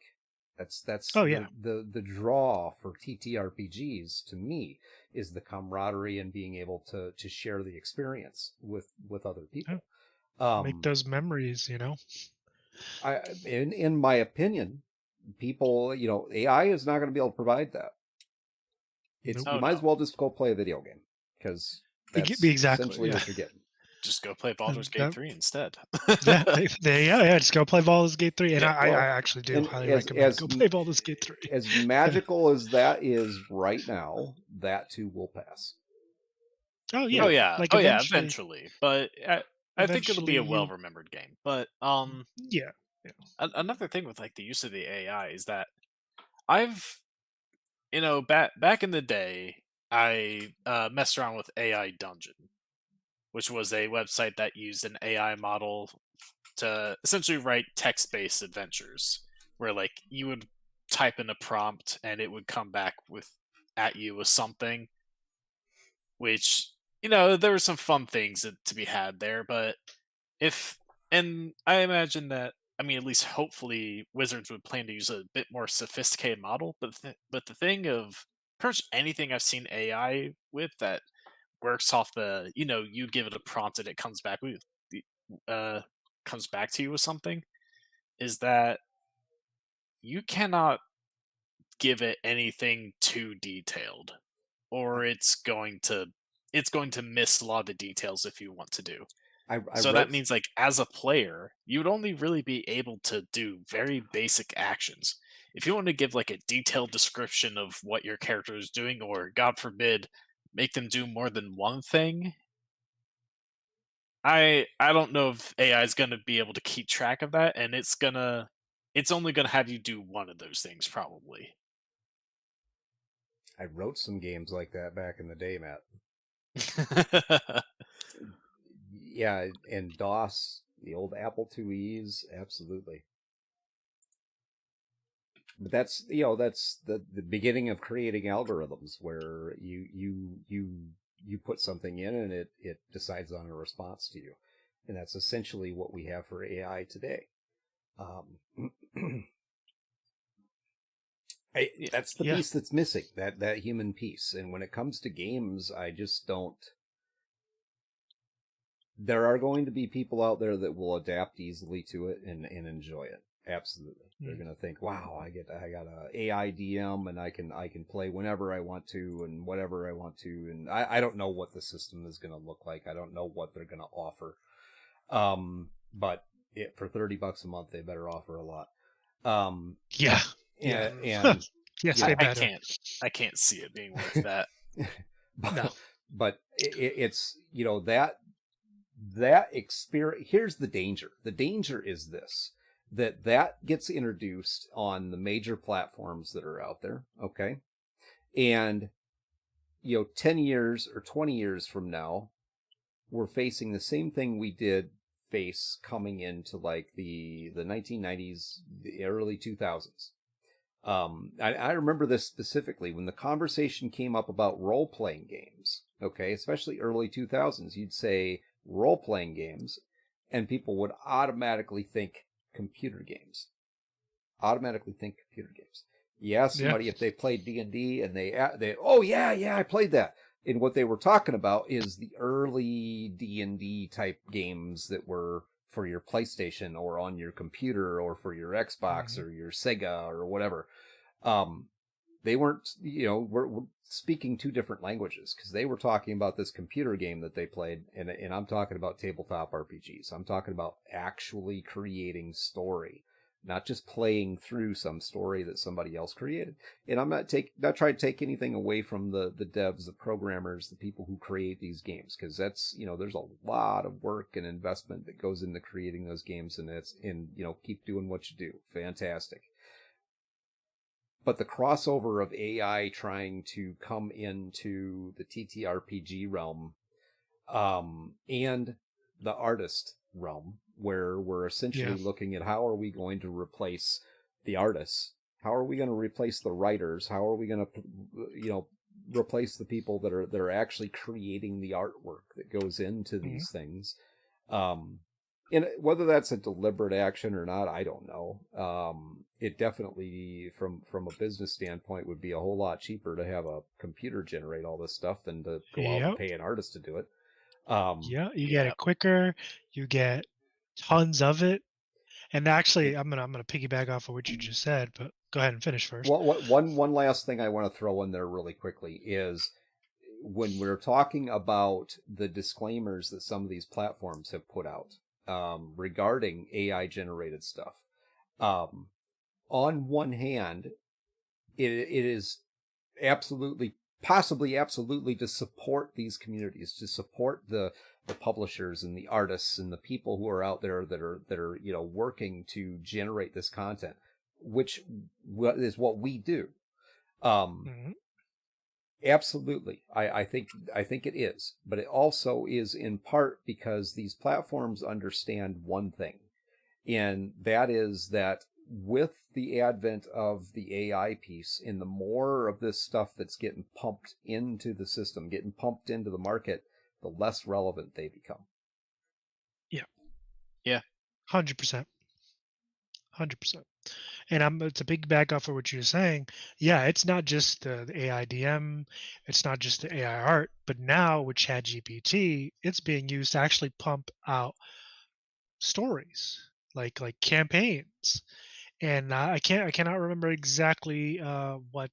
Speaker 1: That's the draw for TTRPGs to me is the camaraderie and being able to share the experience with other people.
Speaker 2: Make those memories,
Speaker 1: In my opinion, people, AI is not going to be able to provide that. You might as well just go play a video game, because that's essentially what you're getting.
Speaker 3: Just go play Baldur's Gate 3 instead.
Speaker 2: There you go. Yeah, just go play Baldur's Gate 3. And I actually do highly recommend go play Baldur's Gate 3.
Speaker 1: As magical as that is right now, that too will pass.
Speaker 2: Oh yeah.
Speaker 3: Eventually. But I think it'll be a well-remembered game. But
Speaker 2: yeah.
Speaker 3: Another thing with the use of the AI is that I've back in the day I messed around with AI Dungeon, which was a website that used an AI model to essentially write text-based adventures, where you would type in a prompt and it would come back at you with something, which there were some fun things to be had there. But and I imagine that, at least hopefully Wizards would plan to use a bit more sophisticated model. But the thing of pretty much anything I've seen AI with that works off the you give it a prompt and it comes back to you with something, is that you cannot give it anything too detailed, or it's going to miss a lot of the details if you want to do. That means as a player, you would only really be able to do very basic actions. If you want to give a detailed description of what your character is doing, or God forbid, make them do more than one thing, I don't know if AI is going to be able to keep track of that, and it's only going to have you do one of those things probably.
Speaker 1: I wrote some games like that back in the day, Matt. Yeah, and DOS, the old Apple IIe's, absolutely. But that's the beginning of creating algorithms, where you put something in and it decides on a response to you, and that's essentially what we have for AI today. That's the piece that's missing, that human piece. And when it comes to games, I just don't. There are going to be people out there that will adapt easily to it and enjoy it. Absolutely. They're going to think, wow, I got a AI DM, and I can play whenever I want to and whatever I want to. And I don't know what the system is going to look like. I don't know what they're going to offer. But for $30 a month, they better offer a lot.
Speaker 2: Yeah.
Speaker 1: And
Speaker 2: Yes,
Speaker 1: you
Speaker 2: they
Speaker 1: know,
Speaker 2: better.
Speaker 3: I can't see it being worth that.
Speaker 2: No.
Speaker 1: but it's, you know, that experience. Here's the danger. The danger is this, that gets introduced on the major platforms that are out there. Okay. And, you know, 10 years or 20 years from now, we're facing the same thing we did face coming into like the 1990s, the early 2000s. I remember this specifically when the conversation came up about role-playing games. Okay, especially early 2000s, you'd say role-playing games, and people would automatically think computer games. Automatically think computer games. You ask somebody if they played D&D, and they oh yeah, I played that. And what they were talking about is the early D&D type games that were for your PlayStation or on your computer or for your Xbox or your Sega or whatever. They weren't, you know, we're speaking two different languages, because they were talking about this computer game that they played, and I'm talking about tabletop RPGs. I'm talking about actually creating story, not just playing through some story that somebody else created. And I'm not trying to take anything away from the devs, the programmers, the people who create these games, because that's, you know, there's a lot of work and investment that goes into creating those games, and you know, keep doing what you do. Fantastic. But the crossover of AI trying to come into the TTRPG realm, and the artist realm, where we're essentially looking at how are we going to replace the artists? How are we going to replace the writers? How are we going to, you know, replace the people that are actually creating the artwork that goes into these things? And whether that's a deliberate action or not, I don't know. It definitely, from a business standpoint, would be a whole lot cheaper to have a computer generate all this stuff than to go out and pay an artist to do it.
Speaker 2: You get it quicker. You get tons of it. And actually, I'm gonna piggyback off of what you just said, but go ahead and finish first.
Speaker 1: One last thing I want to throw in there really quickly is, when we're talking about the disclaimers that some of these platforms have put out regarding AI generated stuff. On one hand, it is absolutely to support these communities, to support the publishers and the artists and the people who are out there that are you know, working to generate this content, which is what we do. Absolutely. I think it is, but it also is in part because these platforms understand one thing, and that is that with the advent of the AI piece, and the more of this stuff that's getting pumped into the system, getting pumped into the market, the less relevant they become.
Speaker 3: Yeah.
Speaker 2: 100%. 100%. And to piggyback off of what you're saying, it's not just the AI DM, it's not just the AI art, but now with ChatGPT, it's being used to actually pump out stories, like campaigns. And I cannot remember exactly what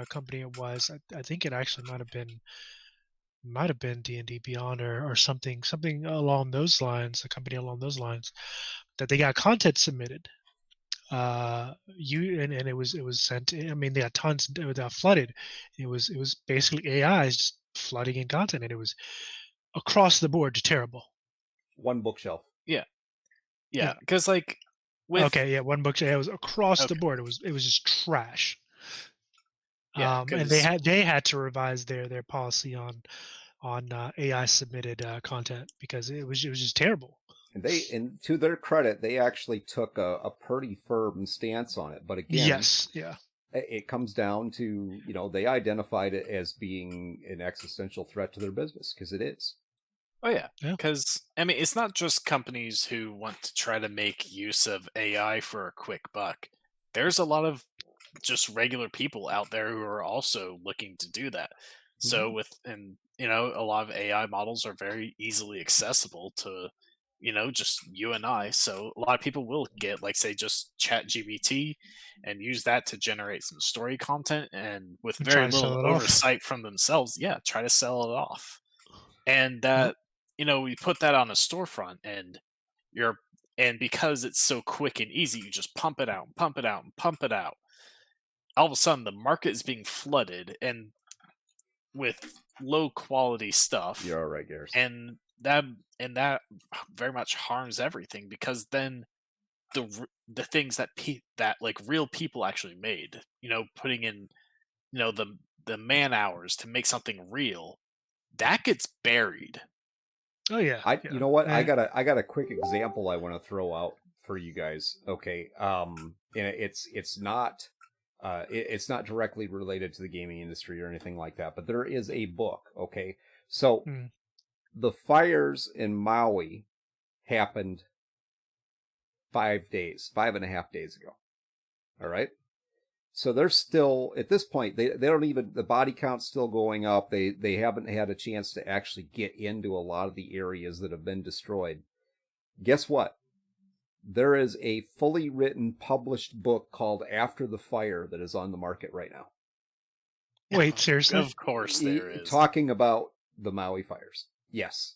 Speaker 2: company it was. I think it actually might have been D&D Beyond or something along those lines, a company along those lines, that they got content submitted. And it was sent. I mean, they got tons that flooded. It was basically AIs just flooding in content, and it was across the board terrible.
Speaker 1: One bookshelf.
Speaker 3: Yeah. Because like,
Speaker 2: one bookshelf. It was across the board. It was just trash. And they had to revise their policy on AI submitted content, because it was just terrible.
Speaker 1: And to their credit, they actually took a pretty firm stance on it. But again, it comes down to, you know, they identified it as being an existential threat to their business, because it is.
Speaker 3: Oh yeah, because I mean, it's not just companies who want to try to make use of AI for a quick buck. There's a lot of just regular people out there who are also looking to do that. So you know, a lot of AI models are very easily accessible to, you know, just you and I. So a lot of people will get, like, say, just ChatGPT and use that to generate some story content, and with very little oversight from themselves, try to sell it off. And that, you know, we put that on a storefront, and you're And because it's so quick and easy, you just pump it out and pump it out and pump it out. All of a sudden, the market is being flooded and with low quality stuff.
Speaker 1: You're all right, Garrus.
Speaker 3: And that very much harms everything, because then the things that that like real people actually made, putting in the man hours to make something real, that gets buried.
Speaker 2: Oh yeah.
Speaker 1: You know what? I got a quick example I want to throw out for you guys. Okay. And it's not directly related to the gaming industry or anything like that, but there is a book. Okay. So the fires in Maui happened 5.5 days ago. All right. So they're still, at this point, they don't even, the body count's still going up. They haven't had a chance to actually get into a lot of the areas that have been destroyed. Guess what? There is a fully written, published book called After the Fire that is on the market right now.
Speaker 2: Wait, seriously?
Speaker 3: Of course there is.
Speaker 1: Talking about the Maui fires. Yes.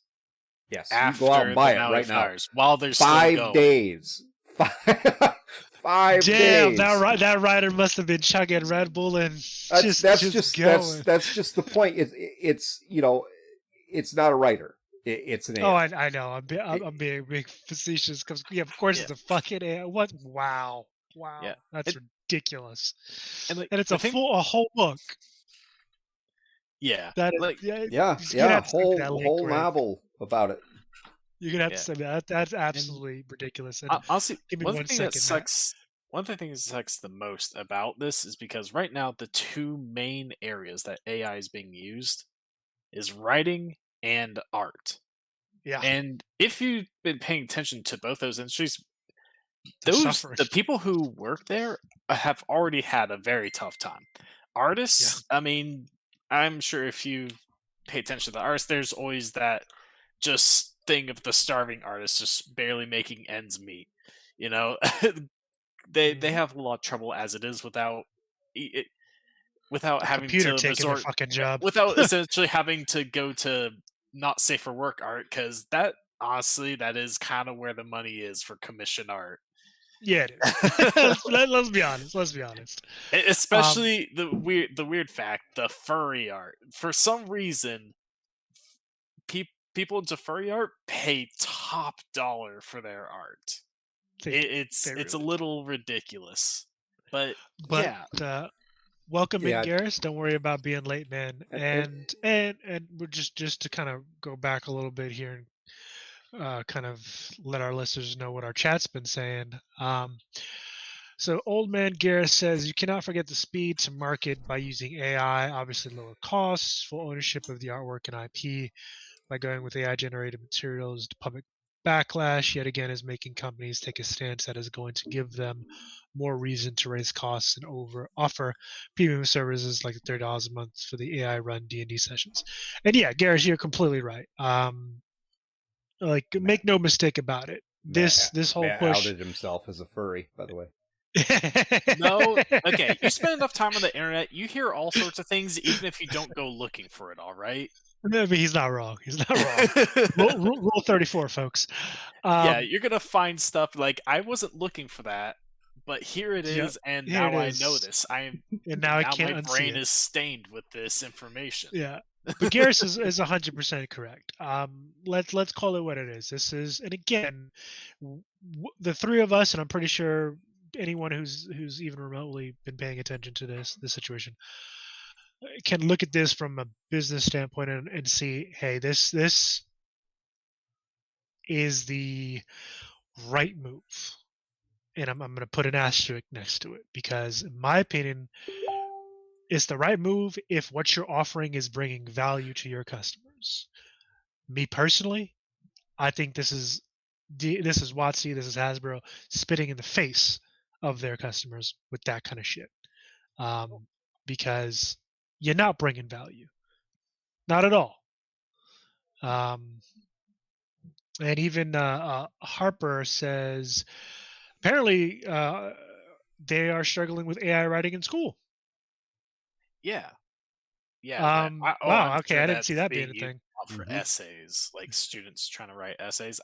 Speaker 3: After
Speaker 1: you go out and buy it
Speaker 3: Maui
Speaker 1: right
Speaker 3: fires, now. While there's
Speaker 1: 5
Speaker 3: still going.
Speaker 1: days. 5
Speaker 2: Damn,
Speaker 1: days.
Speaker 2: that rider must have been chugging Red Bull and
Speaker 1: That's
Speaker 2: going.
Speaker 1: That's just the point. It's it's not a writer. It's an AI.
Speaker 2: Oh, I know. I'm being facetious because of course it's a fucking AI. What? Wow.
Speaker 3: Yeah.
Speaker 2: That's ridiculous.
Speaker 3: And
Speaker 2: it's a whole book.
Speaker 3: Yeah.
Speaker 2: That is,
Speaker 3: like,
Speaker 1: a whole novel about it.
Speaker 2: You're gonna have to say that. That's absolutely ridiculous. And
Speaker 3: honestly,
Speaker 2: give me
Speaker 3: one
Speaker 2: 1
Speaker 3: thing
Speaker 2: second.
Speaker 3: that sucks. One thing that sucks the most about this is because right now the two main areas that AI is being used is writing and art.
Speaker 2: Yeah.
Speaker 3: And if you've been paying attention to both those industries,
Speaker 2: suffering.
Speaker 3: the people who work there have already had a very tough time. Artists, I mean, I'm sure if you pay attention to the artists, there's always that just thing of the starving artist just barely making ends meet. They have a lot of trouble as it is without having to
Speaker 2: taking
Speaker 3: resort
Speaker 2: their fucking job.
Speaker 3: without essentially having to go to not safe for work art, because that honestly that is kind of where the money is for commission art.
Speaker 2: Yeah, it is. let's be honest.
Speaker 3: Especially the weird fact, the furry art. For some reason, people into furry art pay top dollar for their art. It's a little ridiculous, but yeah.
Speaker 2: Welcome in, Garrus. Don't worry about being late, man. And we're just to kind of go back a little bit here and kind of let our listeners know what our chat's been saying. So Old Man Garrus says you cannot forget the speed to market by using AI. Obviously, lower costs, full ownership of the artwork and IP. By going with AI-generated materials, the public backlash yet again is making companies take a stance that is going to give them more reason to raise costs and offer premium services like $30 a month for the AI-run D&D sessions. And yeah, Garrus, you're completely right. Make no mistake about it. This whole
Speaker 1: Matt
Speaker 2: push
Speaker 1: outed himself as a furry, by the way.
Speaker 3: No, okay. You spend enough time on the internet, you hear all sorts of things, even if you don't go looking for it. All right.
Speaker 2: I mean, he's not wrong. Rule 34, folks.
Speaker 3: Yeah, you're gonna find stuff like I wasn't looking for that, but here it is, and now I know this. I can't. My brain is stained with this information.
Speaker 2: Yeah, but Garrus is 100% correct. Let's call it what it is. This is, and again, the three of us, and I'm pretty sure anyone who's even remotely been paying attention to this situation can look at this from a business standpoint and see, hey, this is the right move. And I'm going to put an asterisk next to it because, in my opinion, it's the right move if what you're offering is bringing value to your customers. Me personally, I think this is WotC, this is Hasbro spitting in the face of their customers with that kind of shit. Because you're not bringing value. Not at all. And even Harper says, apparently they are struggling with AI writing in school.
Speaker 3: Yeah.
Speaker 2: Wow. Okay,
Speaker 3: sure
Speaker 2: I didn't see that being a thing.
Speaker 3: For essays, like students trying to write essays.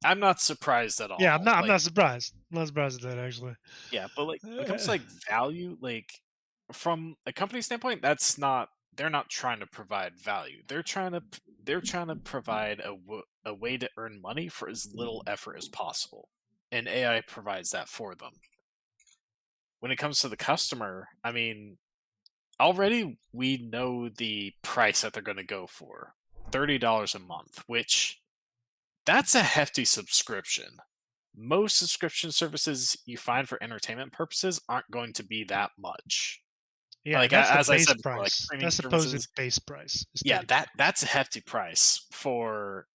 Speaker 3: I'm not surprised at all.
Speaker 2: Yeah, I'm not
Speaker 3: Like,
Speaker 2: surprised. I'm not surprised at that actually.
Speaker 3: yeah, but like when it comes to like value, like from a company standpoint, that's not they're not trying to provide value. They're trying to provide a way to earn money for as little effort as possible, and AI provides that for them. When it comes to the customer, I mean, already we know the price that they're going to go for, $30 a month, which that's a hefty subscription. Most subscription services you find for entertainment purposes aren't going to be that much.
Speaker 2: Yeah,
Speaker 3: Like
Speaker 2: that's the
Speaker 3: as I
Speaker 2: base
Speaker 3: said before, like
Speaker 2: price.
Speaker 3: streaming
Speaker 2: That's supposed
Speaker 3: services,
Speaker 2: base price. Is
Speaker 3: yeah,
Speaker 2: $30.
Speaker 3: that's a hefty price for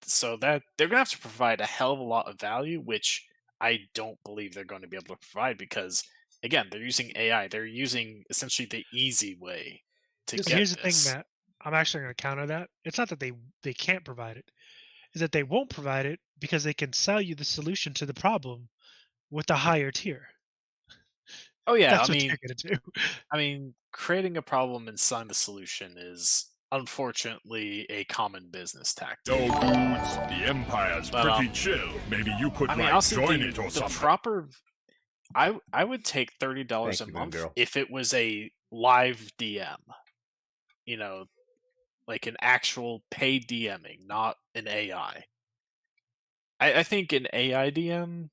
Speaker 3: so that they're gonna have to provide a hell of a lot of value, which I don't believe they're going to be able to provide because again, they're using AI. They're using essentially the easy way to
Speaker 2: But
Speaker 3: get
Speaker 2: here's the thing,
Speaker 3: this.
Speaker 2: Matt. I'm actually going to counter that. It's not that they can't provide it. Is that they won't provide it because they can sell you the solution to the problem with a higher tier.
Speaker 3: Oh yeah,
Speaker 2: That's what they're going to do.
Speaker 3: I mean, creating a problem and selling the solution is unfortunately a common business tactic.
Speaker 5: No dudes, the Empire's
Speaker 3: But,
Speaker 5: pretty chill. Maybe you could
Speaker 3: I mean,
Speaker 5: like
Speaker 3: honestly,
Speaker 5: join
Speaker 3: the,
Speaker 5: it or
Speaker 3: the
Speaker 5: something.
Speaker 3: proper. I would take $30 a
Speaker 1: Thank you,
Speaker 3: month
Speaker 1: Moon Girl.
Speaker 3: if it was a live DM. You know, like an actual paid DMing, not an AI. I think an AI DM.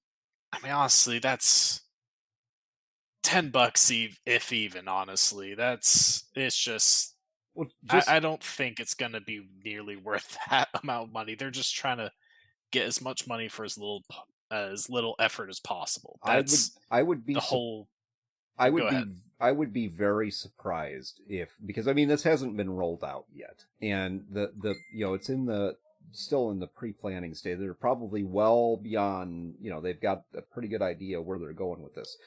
Speaker 3: I mean, honestly, that's $10 if even. Honestly, it's just.
Speaker 1: Well, just
Speaker 3: I don't think it's going to be nearly worth that amount of money. They're just trying to get as much money for as little effort as possible. That's
Speaker 1: I would be
Speaker 3: the whole.
Speaker 1: I
Speaker 3: Go
Speaker 1: would be
Speaker 3: ahead.
Speaker 1: I would be very surprised if, because I mean this hasn't been rolled out yet, and the it's still in the pre-planning stage. They're probably well beyond, they've got a pretty good idea where they're going with this,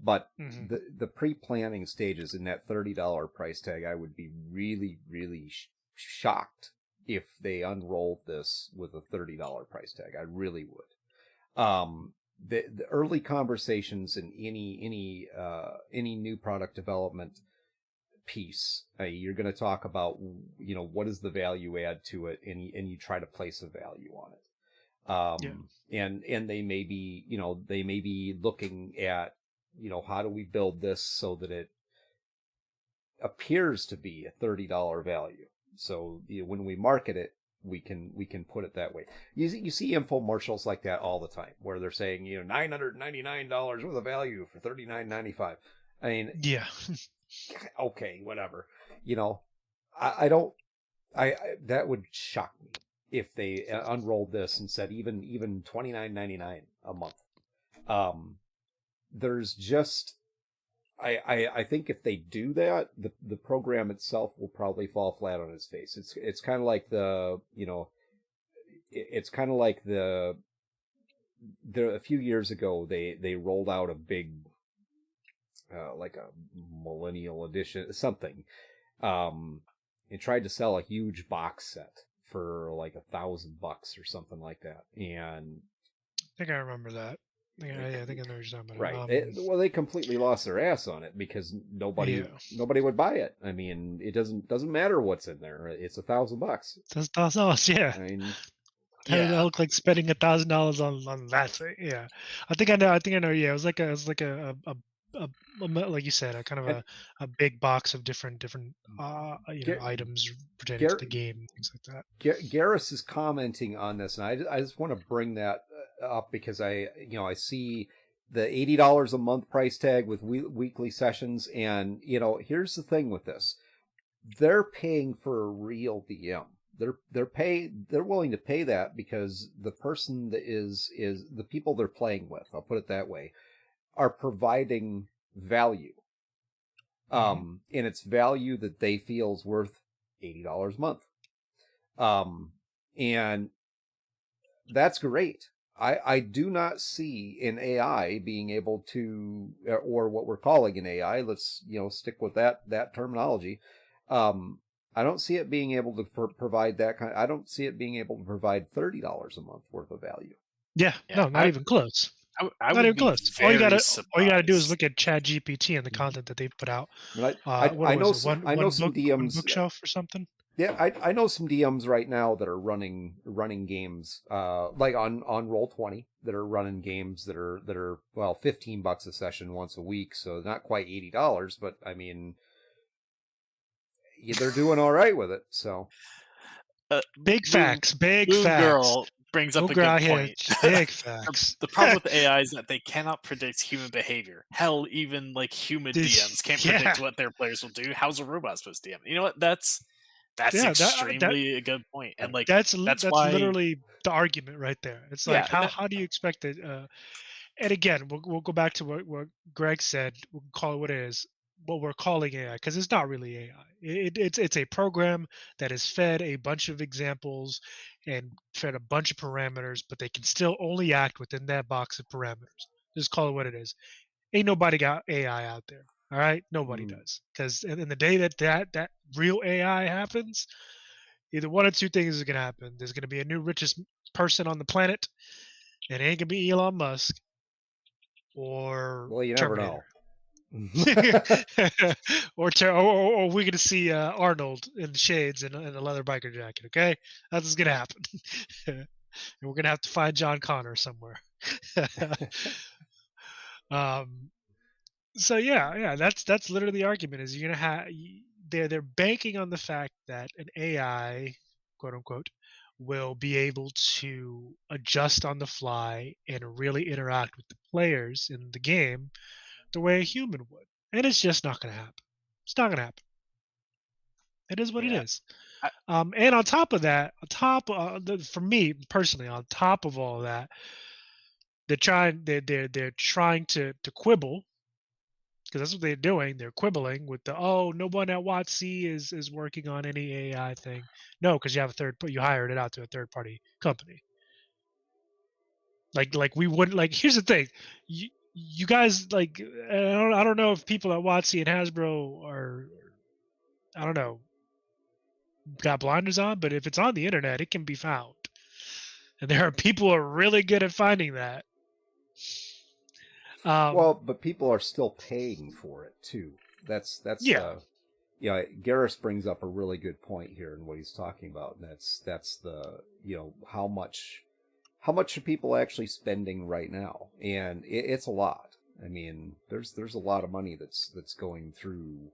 Speaker 1: but
Speaker 2: Mhm.
Speaker 1: the pre-planning stages in that $30 price tag, I would be really really shocked if they unrolled this with a $30 price tag. I really would. The early conversations in any new product development piece, you're going to talk about what is the value add to it, and you try to place a value on it. And they may be looking at how do we build this so that it appears to be a $30 value. So when we market it, we can put it that way. You see infomercials like that all the time, where they're saying $999 worth of value for $39.95. I mean,
Speaker 2: Yeah.
Speaker 1: okay, whatever. I don't. That would shock me if they unrolled this and said even $29.99 a month. There's just. I think if they do that, the program itself will probably fall flat on its face. It's kind of like a few years ago they rolled out a big like a millennial edition something, and tried to sell a huge box set for like $1,000 or something like that, and
Speaker 2: I think I remember that. Yeah, I think I know what you're talking about.
Speaker 1: right. Well, they completely lost their ass on it because nobody would buy it. I mean, it doesn't matter what's in there. It's $1,000.
Speaker 2: That's $1,000. Yeah.
Speaker 1: I mean,
Speaker 2: How did that look like spending $1,000 on that thing? Yeah, I think I know. Yeah, it was like a like you said, a kind of a big box of different items pertaining to the game and things like that.
Speaker 1: Garrus is commenting on this, and I just want to bring that up because I see the $80 a month price tag with weekly sessions, and here's the thing with this: they're paying for a real DM. They're willing to pay that because the person that is the people they're playing with, I'll put it that way, are providing value. And it's value that they feel is worth $80 a month. And that's great. I do not see an AI being able to, or what we're calling an AI, let's stick with that terminology. I don't see it being able to provide that kind. I don't see it being able to provide $30 a month worth of value.
Speaker 2: Yeah, no, not even close.
Speaker 3: I
Speaker 2: not even close. All you gotta do is
Speaker 3: surprised.
Speaker 2: look at ChatGPT and the content that they've put out.
Speaker 1: I know some
Speaker 2: one
Speaker 1: DMs.
Speaker 2: bookshelf or something.
Speaker 1: Yeah, I know some DMs right now that are running games like on Roll20 that are running games that are well $15 a session once a week, so not quite $80, but I mean they're doing all right with it. So
Speaker 2: Big facts. Big
Speaker 3: Moon
Speaker 2: facts.
Speaker 3: Girl brings up
Speaker 2: Moon
Speaker 3: a
Speaker 2: Girl
Speaker 3: good
Speaker 2: here,
Speaker 3: point.
Speaker 2: big facts.
Speaker 3: The problem with AI is that they cannot predict human behavior. Hell, even like human
Speaker 2: This-
Speaker 3: DMs can't
Speaker 2: yeah.
Speaker 3: predict what their players will do. How's a robot supposed to DM? You know what? That's
Speaker 2: Yeah,
Speaker 3: extremely a good point. And like
Speaker 2: that's
Speaker 3: why
Speaker 2: literally the argument right there. It's like
Speaker 3: Yeah, and
Speaker 2: how do you expect it? And again, we'll go back to what Greg said. We'll call it what it is. What we're calling AI, because it's not really AI. It's a program that is fed a bunch of examples and fed a bunch of parameters, but they can still only act within that box of parameters. Just call it what it is. Ain't nobody got AI out there. All right, nobody does. Because in the day that real AI happens, either one or two things is gonna happen. There's gonna be a new richest person on the planet, and it ain't gonna be Elon Musk or
Speaker 1: well, you never
Speaker 2: Terminator.
Speaker 1: know.
Speaker 2: or we're gonna see Arnold in the shades and a leather biker jacket. Okay, that's what's gonna happen. And we're gonna have to find John Connor somewhere. So yeah, that's literally the argument. Is you're gonna have they're banking on the fact that an AI, quote unquote, will be able to adjust on the fly and really interact with the players in the game the way a human would. And it's just not going to happen. It's not going to happen. It is what it
Speaker 3: Yeah.
Speaker 2: is. And on top of that, for me personally, on top of all of that, they're trying to quibble, because that's what they're doing. They're quibbling with no one at WotC is working on any AI thing. No, because you hired it out to a third party company. Like we wouldn't like. Here's the thing, you guys like. I don't know if people at WotC and Hasbro are, I don't know, got blinders on, but if it's on the internet, it can be found, and there are people who are really good at finding that.
Speaker 1: Well, but people are still paying for it too. That's
Speaker 2: Yeah.
Speaker 1: Garrus brings up a really good point here in what he's talking about. And that's the how much are people actually spending right now, and it's a lot. I mean, there's a lot of money that's going through.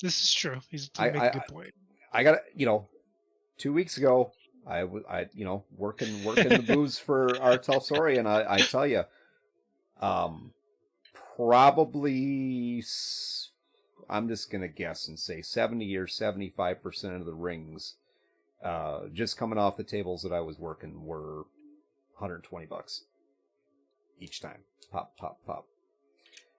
Speaker 2: This is true. He's making a good point.
Speaker 1: I got 2 weeks ago. I working the booze for Artel Sori, and I tell you, probably I'm just gonna guess and say 70 or 75% of the rings, just coming off the tables that I was working, were $120 each time. Pop, pop, pop.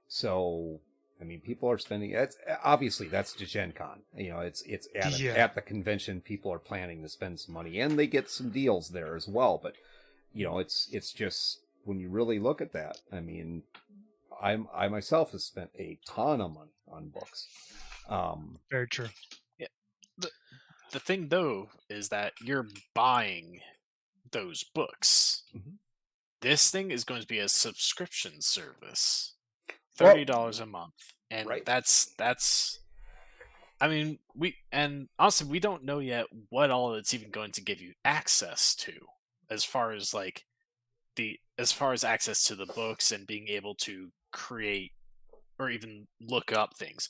Speaker 1: So I mean, people are spending. It's obviously that's to Gen Con. It's at the convention. People are planning to spend some money, and they get some deals there as well. But it's just when you really look at that. I mean, I myself have spent a ton of money on books.
Speaker 2: Very true.
Speaker 3: Yeah. The thing though is that you're buying those books.
Speaker 1: Mhm.
Speaker 3: This thing is going to be a subscription service. $30 a month, and
Speaker 1: right.
Speaker 3: that's I mean, honestly we don't know yet what all it's even going to give you access to, as far as access to the books and being able to create or even look up things.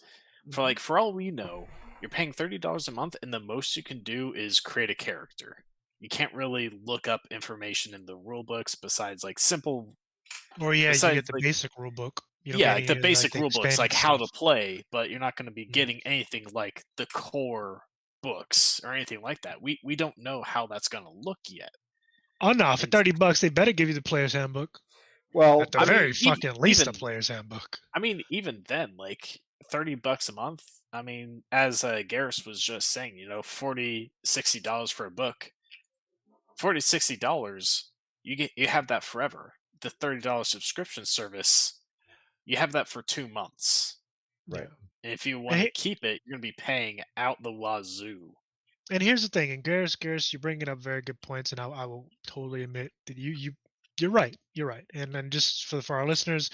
Speaker 3: For all we know, you're paying $30 a month, and the most you can do is create a character. You can't really look up information in the rule books besides simple.
Speaker 2: Or you
Speaker 3: besides,
Speaker 2: get the basic rule book.
Speaker 3: The basic rule books, like how to
Speaker 2: stuff.
Speaker 3: play, but you're not going to be getting anything like the core books or anything like that. We don't know how that's going to look yet.
Speaker 2: Oh no! For $30, they better give you the player's handbook.
Speaker 1: Well,
Speaker 2: At the very fucking least, the player's handbook.
Speaker 3: I mean, even then, $30 a month. I mean, as Garrus was just saying, $40, $60 for a book. $40, $60, you have that forever. The $30 subscription service, you have that for 2 months.
Speaker 1: Right.
Speaker 3: And if you want to keep it, you're going to be paying out the wazoo.
Speaker 2: And here's the thing, and Garrus, you're bringing up very good points, and I will totally admit that you're right. You're right. And then just for our listeners,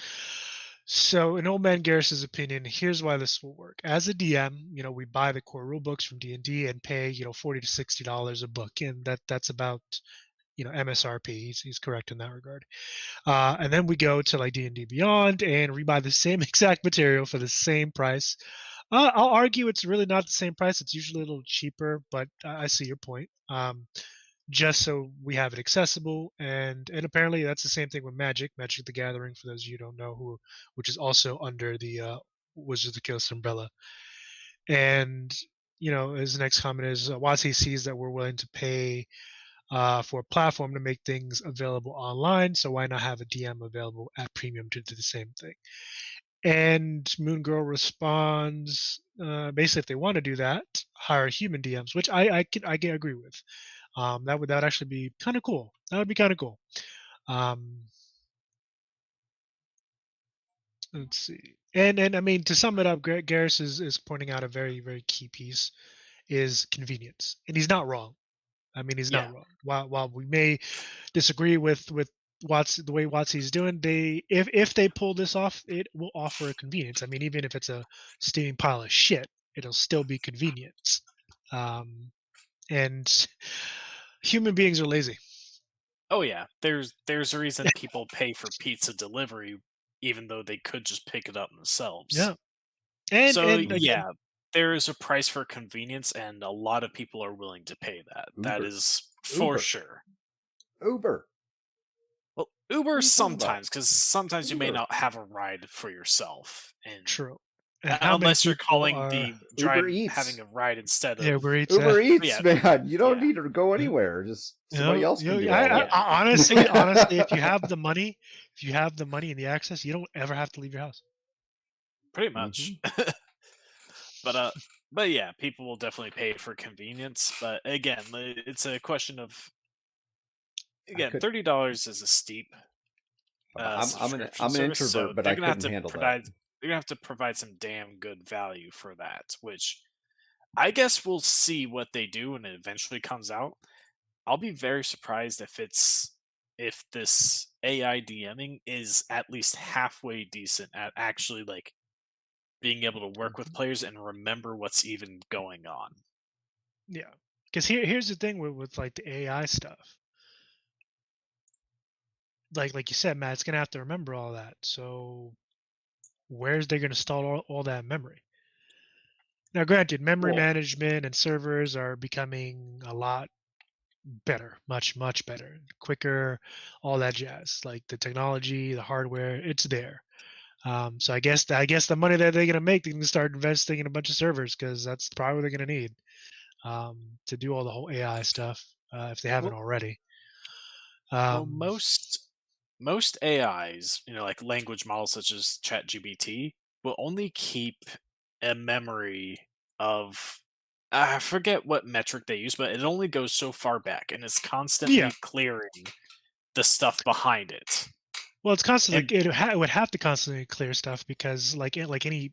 Speaker 2: So, in Old Man Garrus's opinion, here's why this will work. As a DM, we buy the core rule books from D&D and pay, $40 to $60 a book, and that's about, MSRP. He's correct in that regard. And then we go to like D&D Beyond and we buy the same exact material for the same price. I'll argue it's really not the same price. It's usually a little cheaper, but I see your point. Just so we have it accessible, and apparently that's the same thing with Magic the Gathering, for those of you who don't know, which is also under the Wizards of the Coast umbrella. And his next comment is WotC sees that we're willing to pay for a platform to make things available online, so why not have a DM available at premium to do the same thing? And Moon Girl responds, basically, if they want to do that, hire human DMs, which I can agree with. That would actually be kind of cool. That would be kind of cool. Let's see. And I mean, to sum it up, Garrus is pointing out a very, very key piece is convenience, and he's not wrong. I mean, he's not wrong. While we may disagree with the way WotC's doing, if they pull this off, it will offer a convenience. I mean, even if it's a steaming pile of shit, it'll still be convenience. And human beings are lazy.
Speaker 3: Oh yeah, there's a reason people pay for pizza delivery, even though they could just pick it up themselves.
Speaker 2: Yeah. And
Speaker 3: yeah, there is a price for convenience, and a lot of people are willing to pay that.
Speaker 1: Uber.
Speaker 3: That is for
Speaker 1: Uber.
Speaker 3: sure.
Speaker 1: Uber.
Speaker 3: Well, Uber sometimes, because sometimes you may
Speaker 1: Uber.
Speaker 3: not have a ride for yourself. And
Speaker 2: True.
Speaker 3: unless you're calling the drive
Speaker 1: Uber Eats.
Speaker 3: having a ride instead of
Speaker 2: Uber Eats.
Speaker 1: Uber Eats,
Speaker 3: Yeah.
Speaker 1: man. You don't need to go anywhere. Just somebody else can do all that.
Speaker 2: Honestly, if you have the money, and the access, you don't ever have to leave your house.
Speaker 3: Pretty much. But yeah, people will definitely pay for convenience. But again, it's a question of $30 is a steep.
Speaker 1: I'm an
Speaker 3: service,
Speaker 1: introvert,
Speaker 3: so
Speaker 1: but I couldn't handle that.
Speaker 3: They're gonna have to provide some damn good value for that, which I guess we'll see what they do when it eventually comes out. I'll be very surprised if this AI DMing is at least halfway decent at actually like being able to work with players and remember what's even going on.
Speaker 2: Yeah, because here's the thing with like the AI stuff. Like you said, Matt, it's gonna have to remember all that. So where's they gonna store all that memory? Now, granted, memory management and servers are becoming a lot better, much better, quicker, all that jazz. Like the technology, the hardware, it's there. So I guess the money that they're gonna make, they can start investing in a bunch of servers, because that's probably what they're gonna need to do all the whole AI stuff if they haven't already.
Speaker 3: Well, most AIs, like language models such as ChatGPT, will only keep a memory of I forget what metric they use, but it only goes so far back, and it's constantly clearing the stuff behind it.
Speaker 2: Well, it's constantly it would have to constantly clear stuff, because like any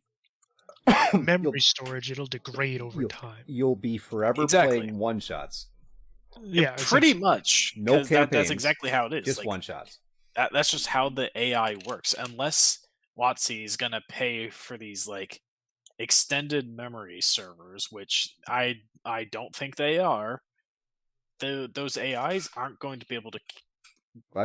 Speaker 2: memory storage, it'll degrade over time.
Speaker 1: You'll be forever playing one shots.
Speaker 2: Yeah,
Speaker 3: pretty much.
Speaker 1: No campaigns.
Speaker 3: That's exactly how it is.
Speaker 1: Just one shots.
Speaker 3: That's just how the AI works. Unless WotC is gonna pay for these like extended memory servers, which I don't think they are. Those AIs aren't going to be able to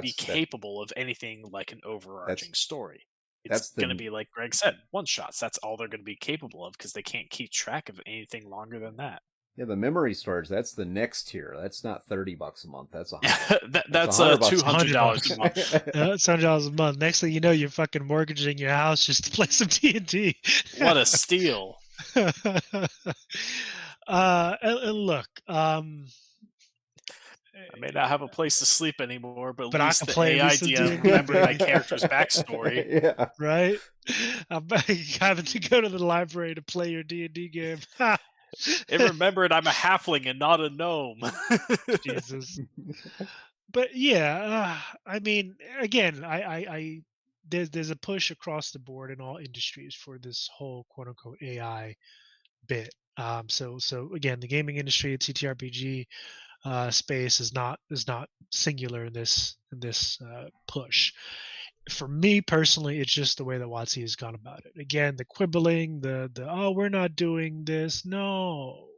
Speaker 3: be capable of anything like an overarching story. It's going to be, like Greg said, one shots. That's all they're going to be capable of, because they can't keep track of anything longer than that.
Speaker 1: Yeah, the memory storage, that's the next tier. That's not $30 a month. That's
Speaker 3: that's $200 a month.
Speaker 2: That's $100 a month. Next thing you know, you're fucking mortgaging your house just to play some D&D.
Speaker 3: What a steal!
Speaker 2: And look, I
Speaker 3: may not have a place to sleep anymore, but at least
Speaker 2: I can
Speaker 3: the AI DM remembered my character's backstory.
Speaker 1: Yeah.
Speaker 2: Right? I'm having to go to the library to play your D&D game.
Speaker 3: And remembered I'm a halfling and not a gnome.
Speaker 2: Jesus. But yeah, I mean, again, I there's a push across the board in all industries for this whole quote unquote AI bit. So again, the gaming industry, TTRPG space is not singular in this push. for me personally, it's just the way that WotC has gone about it. Again, the quibbling, the oh, we're not doing this. No,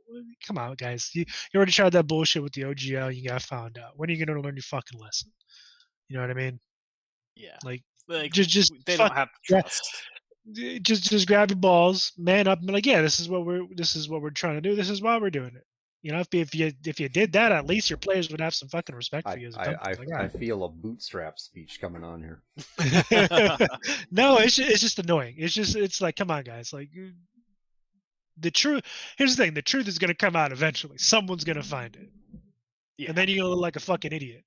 Speaker 2: come on, guys. You already tried that bullshit with the OGL. You got found out. When are you gonna learn your fucking lesson? You know what I mean?
Speaker 3: Yeah.
Speaker 2: Like
Speaker 3: Like,
Speaker 2: just
Speaker 3: they
Speaker 2: fuck,
Speaker 3: don't have
Speaker 2: yeah,
Speaker 3: trust.
Speaker 2: just grab your balls, man up, and be like, yeah, this is what we're trying to do. This is why we're doing it. You know, if you did that, at least your players would have some fucking respect for you as a company. Like, all
Speaker 1: I
Speaker 2: right.
Speaker 1: feel a bootstrap speech coming on here.
Speaker 2: No, it's just annoying. It's like, come on, guys. Like, the truth. Here's the thing: the truth is going to come out eventually. Someone's going to find it,
Speaker 3: Yeah.
Speaker 2: and then you're gonna look like a fucking idiot.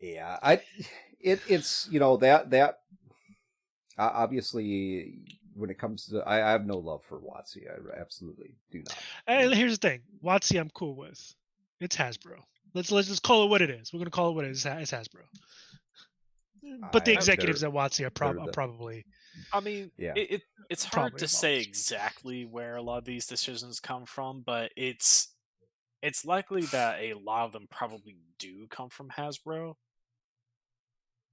Speaker 1: Yeah, it's that obviously when it comes to I have no love for WotC. I absolutely do not.
Speaker 2: And here's the thing: WotC, I'm cool with. It's Hasbro. Let's just call it what it is. We're gonna call it what it is. It's Hasbro. But the executives at WotC are probably.
Speaker 3: I mean,
Speaker 1: yeah.
Speaker 3: It's hard
Speaker 2: Probably
Speaker 3: to say
Speaker 2: involved.
Speaker 3: exactly where a lot of these decisions come from, but it's likely that a lot of them probably do come from Hasbro.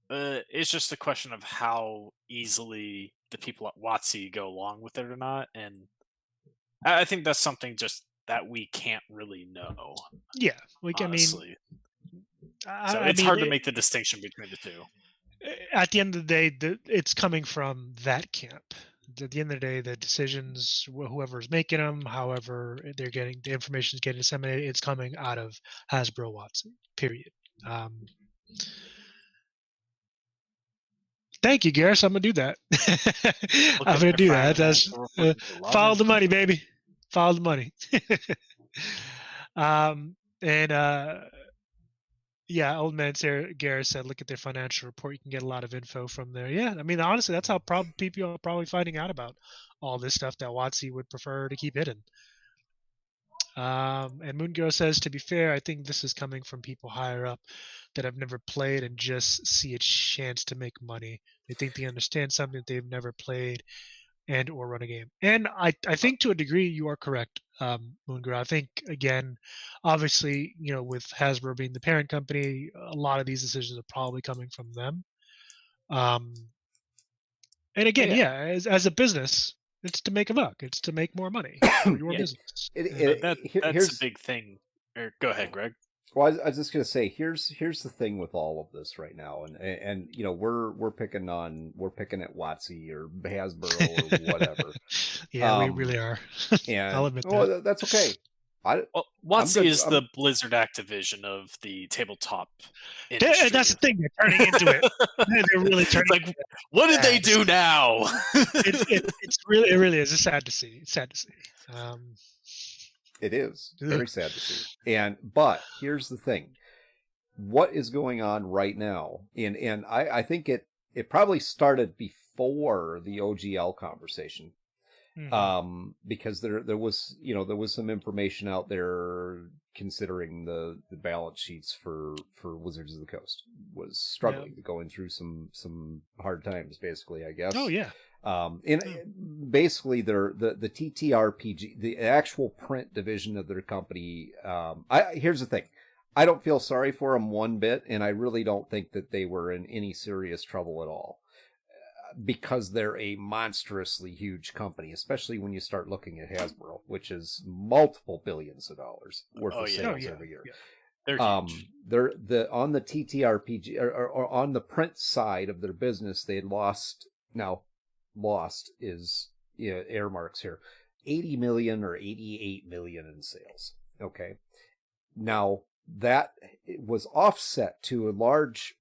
Speaker 3: It's just a question of how easily the people at WotC go along with it or not, and I think that's something just that we can't really know.
Speaker 2: Yeah, like
Speaker 3: Honestly. So
Speaker 2: I
Speaker 3: it's
Speaker 2: mean,
Speaker 3: hard to make the distinction between the two.
Speaker 2: At the end of the day, it's coming from that camp. At the end of the day, the decisions, whoever's making them, however they're getting the information is getting disseminated, it's coming out of Hasbro WotC. Period. Thank you, Garrus. I'm gonna do that. I'm gonna do that. That's follow the money, baby. Follow the money. Yeah, old man Garrus said, look at their financial report. You can get a lot of info from there. Yeah, I mean, honestly, that's how people are probably finding out about all this stuff that WotC would prefer to keep hidden. And Moon Girl says, to be fair, I think this is coming from people higher up that have never played and just see a chance to make money. They think they understand something that they've never played and or run a game. And I think to a degree you are correct, Moon Girl. I think, again, obviously, with Hasbro being the parent company, a lot of these decisions are probably coming from them. And again, as a business, it's to make a buck. It's to make more money for your business.
Speaker 3: That's a big thing. Go ahead, Greg.
Speaker 1: Well, I was just gonna say, here's the thing with all of this right now, and we're picking at WotC or Hasbro or whatever.
Speaker 2: Yeah, we really are.
Speaker 1: And
Speaker 2: I'll admit that.
Speaker 1: That's okay.
Speaker 3: WotC is the Blizzard Activision of the tabletop industry.
Speaker 2: That's the thing. They're turning into it. They're really turning.
Speaker 3: It's like, what did they do now?
Speaker 2: It's really is. It's sad to see.
Speaker 1: It is very sad to see. But here's the thing: what is going on right now? And I think it probably started before the OGL conversation.
Speaker 2: Mm-hmm.
Speaker 1: Because there was some information out there considering the balance sheets for Wizards of the Coast was struggling, going through some hard times, basically, I guess.
Speaker 2: Oh yeah.
Speaker 1: Basically the TTRPG, the actual print division of their company. Here's the thing. I don't feel sorry for them one bit, and I really don't think that they were in any serious trouble at all. Because they're a monstrously huge company, especially when you start looking at Hasbro, which is multiple billions of dollars worth of sales every year.
Speaker 3: Yeah. They're huge.
Speaker 1: They're on the TTRPG or on the print side of their business, they had lost. Now, lost is air marks here, 80 million or 88 million in sales. Okay, now that was offset to a large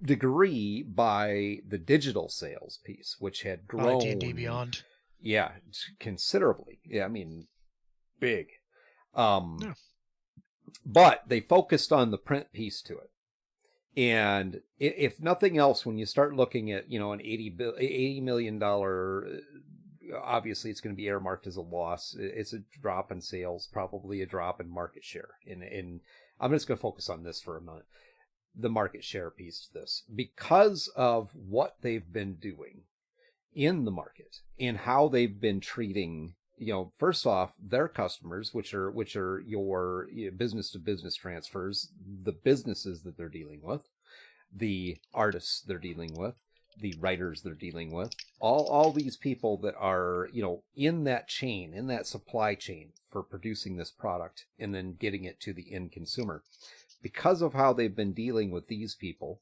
Speaker 1: degree by the digital sales piece, which had grown
Speaker 2: D&D Beyond.
Speaker 1: Yeah, considerably. Yeah, I mean, big. But they focused on the print piece to it. And if nothing else, when you start looking at, an $80 million, obviously it's going to be earmarked as a loss. It's a drop in sales, probably a drop in market share. And I'm just going to focus on this for a minute. The market share piece to this, because of what they've been doing in the market and how they've been treating, first off, their customers, which are your business to business transfers, the businesses that they're dealing with, the artists they're dealing with, the writers they're dealing with, all these people that are, in that chain, in that supply chain for producing this product and then getting it to the end consumer. Because of how they've been dealing with these people,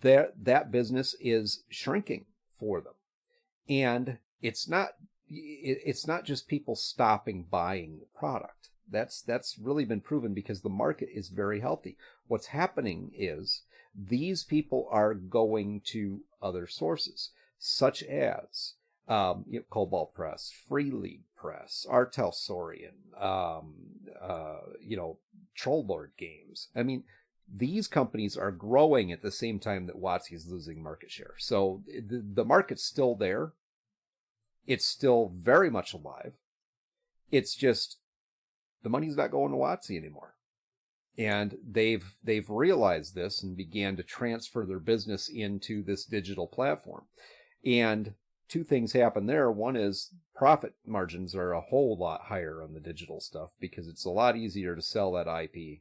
Speaker 1: that business is shrinking for them. And it's not just people stopping buying the product. That's really been proven because the market is very healthy. What's happening is these people are going to other sources, such as Cobalt Press, Free League Press, Artel Saurian, Trollboard Games. I mean, these companies are growing at the same time that WotC is losing market share. So the market's still there. It's still very much alive. It's just the money's not going to WotC anymore. And they've realized this and began to transfer their business into this digital platform. And two things happen there. One is profit margins are a whole lot higher on the digital stuff because it's a lot easier to sell that IP.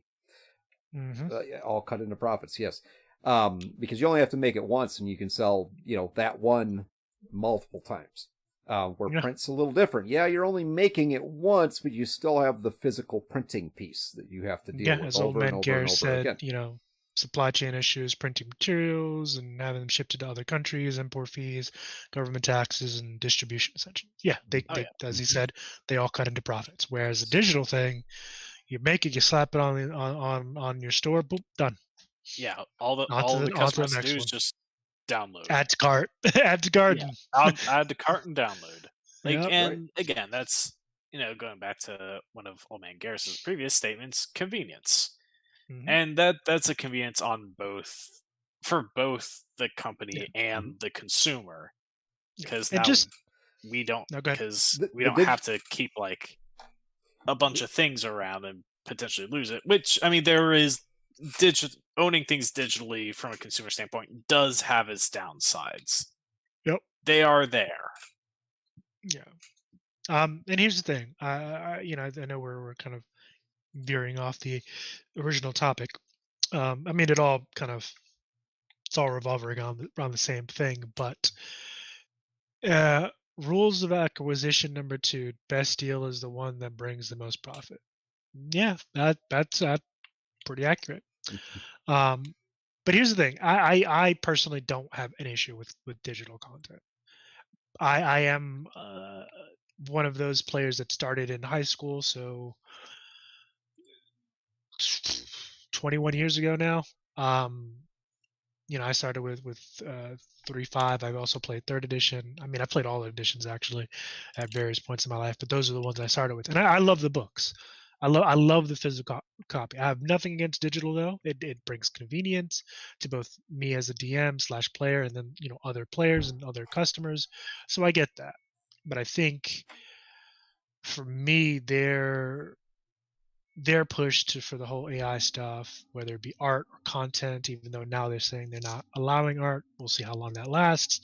Speaker 2: Mm-hmm.
Speaker 1: All cut into profits, yes. Because you only have to make it once and you can sell, that one multiple times. Where print's a little different. Yeah, you're only making it once, but you still have the physical printing piece that you have to deal with
Speaker 2: as
Speaker 1: over
Speaker 2: Old Man
Speaker 1: and over
Speaker 2: Gare
Speaker 1: and over
Speaker 2: said,
Speaker 1: again.
Speaker 2: supply chain issues, printing materials, and having them shipped to other countries, import fees, government taxes, and distribution. Essentially, they as he said, they all cut into profits. Whereas the digital thing, you make it, you slap it on your store, boom, done.
Speaker 3: Yeah, all the customer has to do is just download.
Speaker 2: Add to cart. Add to garden.
Speaker 3: Yeah, add to cart and download.
Speaker 2: Right.
Speaker 3: Again, that's going back to one of Old Man Garris's previous statements, convenience. Mm-hmm. And that's a convenience for both the company and the consumer. Because now we don't have to keep like a bunch of things around and potentially lose it. Which, I mean, there is owning things digitally from a consumer standpoint does have its downsides.
Speaker 2: Yep,
Speaker 3: they are there.
Speaker 2: Yeah. And here's the thing. I know we're kind of veering off the original topic. I mean, it's all revolving around the same thing. But rules of acquisition number 2: best deal is the one that brings the most profit. Yeah, that's pretty accurate. But here's the thing. I personally don't have an issue with digital content. I am one of those players that started in high school, so 21 years ago now. I started with 3.5. I've also played 3rd edition. I mean, I played all the editions actually at various points in my life, but those are the ones I started with. And I love the books. I love the physical copy. I have nothing against digital though. It brings convenience to both me as a DM / player, and then other players and other customers. So I get that. But I think for me, their push for the whole AI stuff, whether it be art or content, even though now they're saying they're not allowing art, we'll see how long that lasts.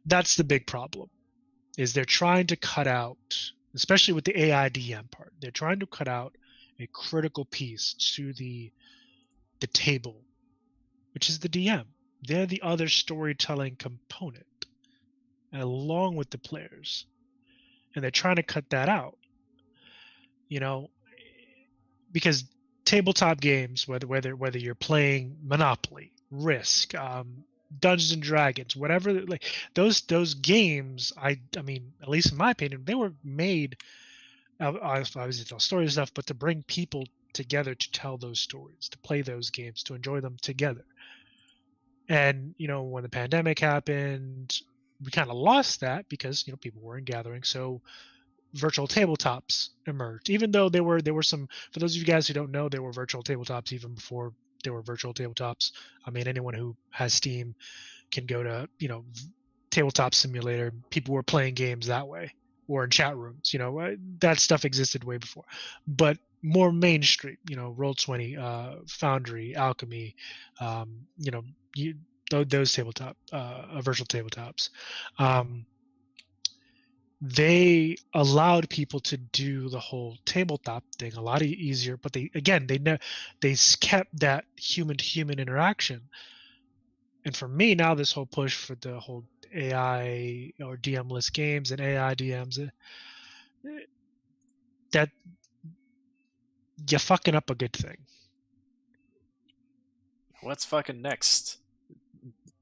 Speaker 2: That's the big problem. Is they're trying to cut out, especially with the AI DM part, they're trying to cut out a critical piece to the table, which is the DM. They're the other storytelling component, along with the players, and they're trying to cut that out. Because tabletop games, whether you're playing Monopoly, Risk, Dungeons and Dragons, whatever, like those games, I mean, at least in my opinion, they were made obviously to tell stories and stuff, but to bring people together to tell those stories, to play those games, to enjoy them together. And when the pandemic happened, we kind of lost that because people weren't gathering. So virtual tabletops emerged, even though there were some, for those of you guys who don't know, there were virtual tabletops even before there were virtual tabletops. I mean, anyone who has Steam can go to Tabletop Simulator. People were playing games that way, or in chat rooms. That stuff existed way before, but more mainstream. Roll20, Foundry, Alchemy, those tabletop virtual tabletops. they allowed people to do the whole tabletop thing a lot easier, but they kept that human to human interaction. And for me now, this whole push for the whole AI or DM-less games and AI DMs, that you're fucking up a good thing.
Speaker 3: What's fucking next?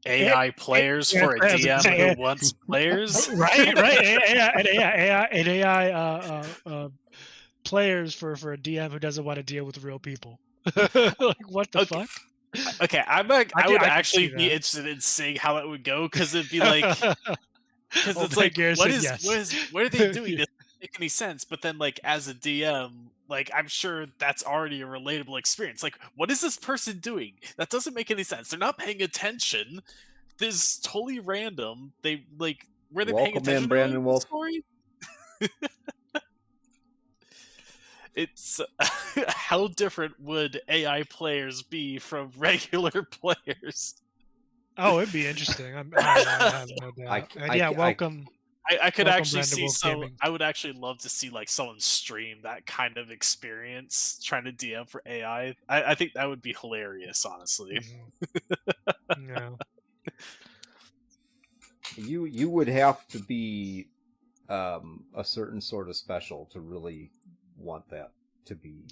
Speaker 3: AI players for a
Speaker 2: yeah,
Speaker 3: DM who wants players?
Speaker 2: right? AI players for a DM who doesn't want to deal with real people. Like, what the fuck?
Speaker 3: Okay, I would actually be interested in seeing how it would go, because it'd be like, because it's like, what are they doing? Doesn't make any sense. But then, like, as a DM, like, I'm sure that's already a relatable experience. Like, what is this person doing? That doesn't make any sense. They're not paying attention. This is totally random. They like, were they paying attention?
Speaker 1: Brandon
Speaker 3: to the
Speaker 1: Wolf.
Speaker 3: story? It's how different would AI players be from regular players?
Speaker 2: Oh, it'd be interesting. I have no doubt. Welcome.
Speaker 3: I could
Speaker 2: welcome
Speaker 3: actually
Speaker 2: Brandon
Speaker 3: see
Speaker 2: Wolf
Speaker 3: some.
Speaker 2: Gaming.
Speaker 3: I would actually love to see like someone stream that kind of experience trying to DM for AI. I think that would be hilarious, honestly.
Speaker 2: No.
Speaker 1: You would have to be a certain sort of special to really want that to be.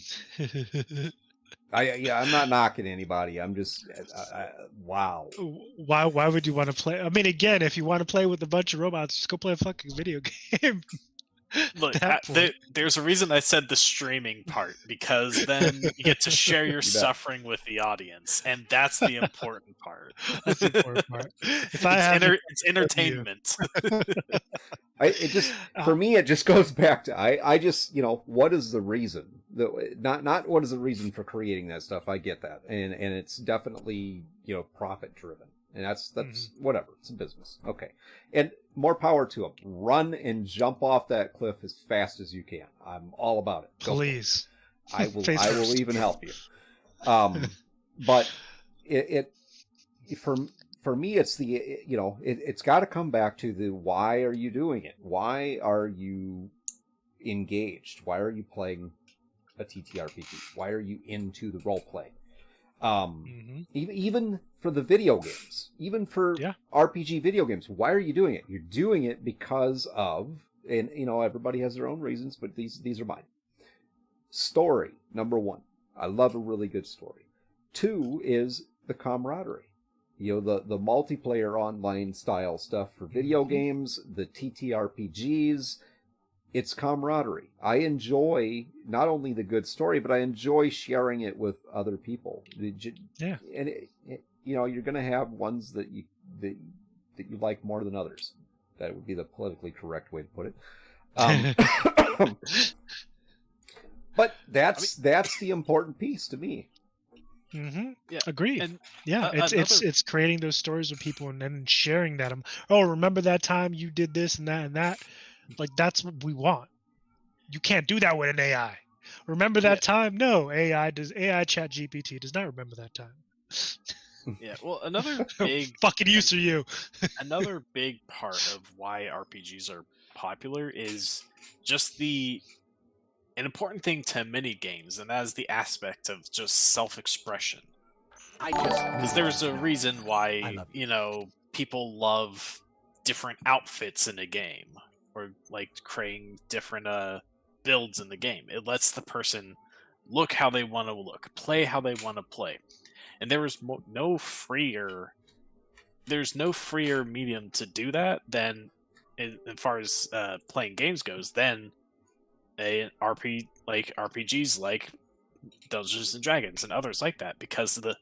Speaker 1: I'm not knocking anybody. I'm just wow.
Speaker 2: Why would you want to play? I mean, again, if you want to play with a bunch of robots, just go play a fucking video game.
Speaker 3: Look, there's a reason I said the streaming part, because then you get to share your suffering with the audience, and that's the important part.
Speaker 2: That's the important part.
Speaker 3: It's entertainment.
Speaker 1: For me, it just goes back to I just, what is the reason? Not what is the reason for creating that stuff? I get that, and it's definitely profit driven, and that's whatever. It's a business, okay, and more power to them. Run and jump off that cliff as fast as you can. I'm all about it.
Speaker 2: Please,
Speaker 1: I will. I will even help you. But for me, it's it's got to come back to the why are you doing it? Why are you engaged? Why are you playing a TTRPG? Why are you into the role playing? Even for the video games, even for RPG video games, why are you doing it? You're doing it because of, and everybody has their own reasons, but these are mine. Story, number one. I love a really good story. Two is the camaraderie. The multiplayer online style stuff for video games, the TTRPGs, it's camaraderie. I enjoy not only the good story, but I enjoy sharing it with other people.
Speaker 2: Yeah.
Speaker 1: And you're going to have ones that you like more than others. That would be the politically correct way to put it. But that's the important piece to me.
Speaker 2: Mm-hmm.
Speaker 3: Yeah.
Speaker 2: Agreed.
Speaker 3: And
Speaker 2: it's creating those stories with people and then sharing that. Oh, remember that time you did this and that and that? Like, that's what we want. You can't do that with an AI. Remember that time? No, AI chat GPT does not remember that time.
Speaker 3: Yeah, well, another big
Speaker 2: fucking use for you.
Speaker 3: Another big part of why RPGs are popular is just an important thing to mini games, and that is the aspect of just self-expression. Because there's a reason why people love different outfits in a game, or like creating different builds in the game. It lets the person look how they want to look, play how they want to play, and there's no freer medium to do that than, as far as playing games goes, than RPGs like Dungeons and Dragons and others like that, because the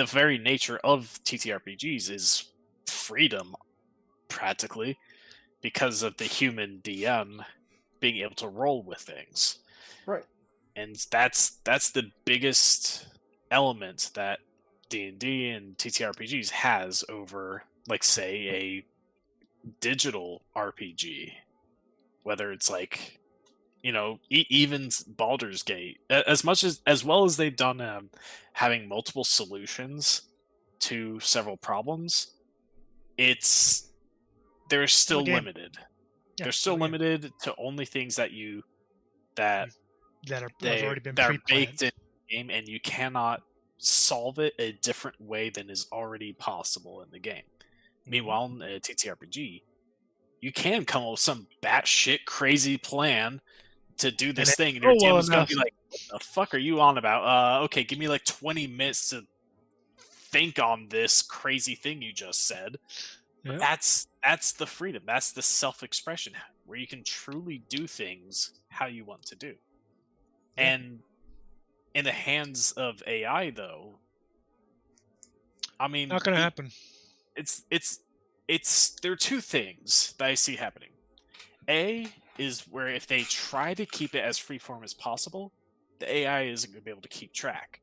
Speaker 3: very nature of TTRPGs is freedom, practically, because of the human DM being able to roll with things.
Speaker 1: Right.
Speaker 3: And that's the biggest element that D&D and TTRPGs has over, like, say, a digital RPG. Whether it's like, even Baldur's Gate, as well as they've done having multiple solutions to several problems, they're still limited.
Speaker 2: Yeah,
Speaker 3: They're still
Speaker 2: oh, yeah.
Speaker 3: limited to only things that that
Speaker 2: that have
Speaker 3: they
Speaker 2: already been
Speaker 3: that are
Speaker 2: pre-planned.
Speaker 3: baked in the game, and you cannot solve it a different way than is already possible in the game. Meanwhile, in a TTRPG, you can come up with some batshit crazy plan to do this thing, and your
Speaker 2: well
Speaker 3: GM is going to be
Speaker 2: enough.
Speaker 3: like, "What the fuck are you on about? Okay, give me like 20 minutes to think on this crazy thing you just said."
Speaker 2: Yep.
Speaker 3: That's the freedom. That's the self-expression where you can truly do things how you want to do.
Speaker 2: Yeah.
Speaker 3: And in the hands of AI, though, I mean,
Speaker 2: Not gonna happen.
Speaker 3: it's there are two things that I see happening. A is where if they try to keep it as freeform as possible, the AI isn't going to be able to keep track.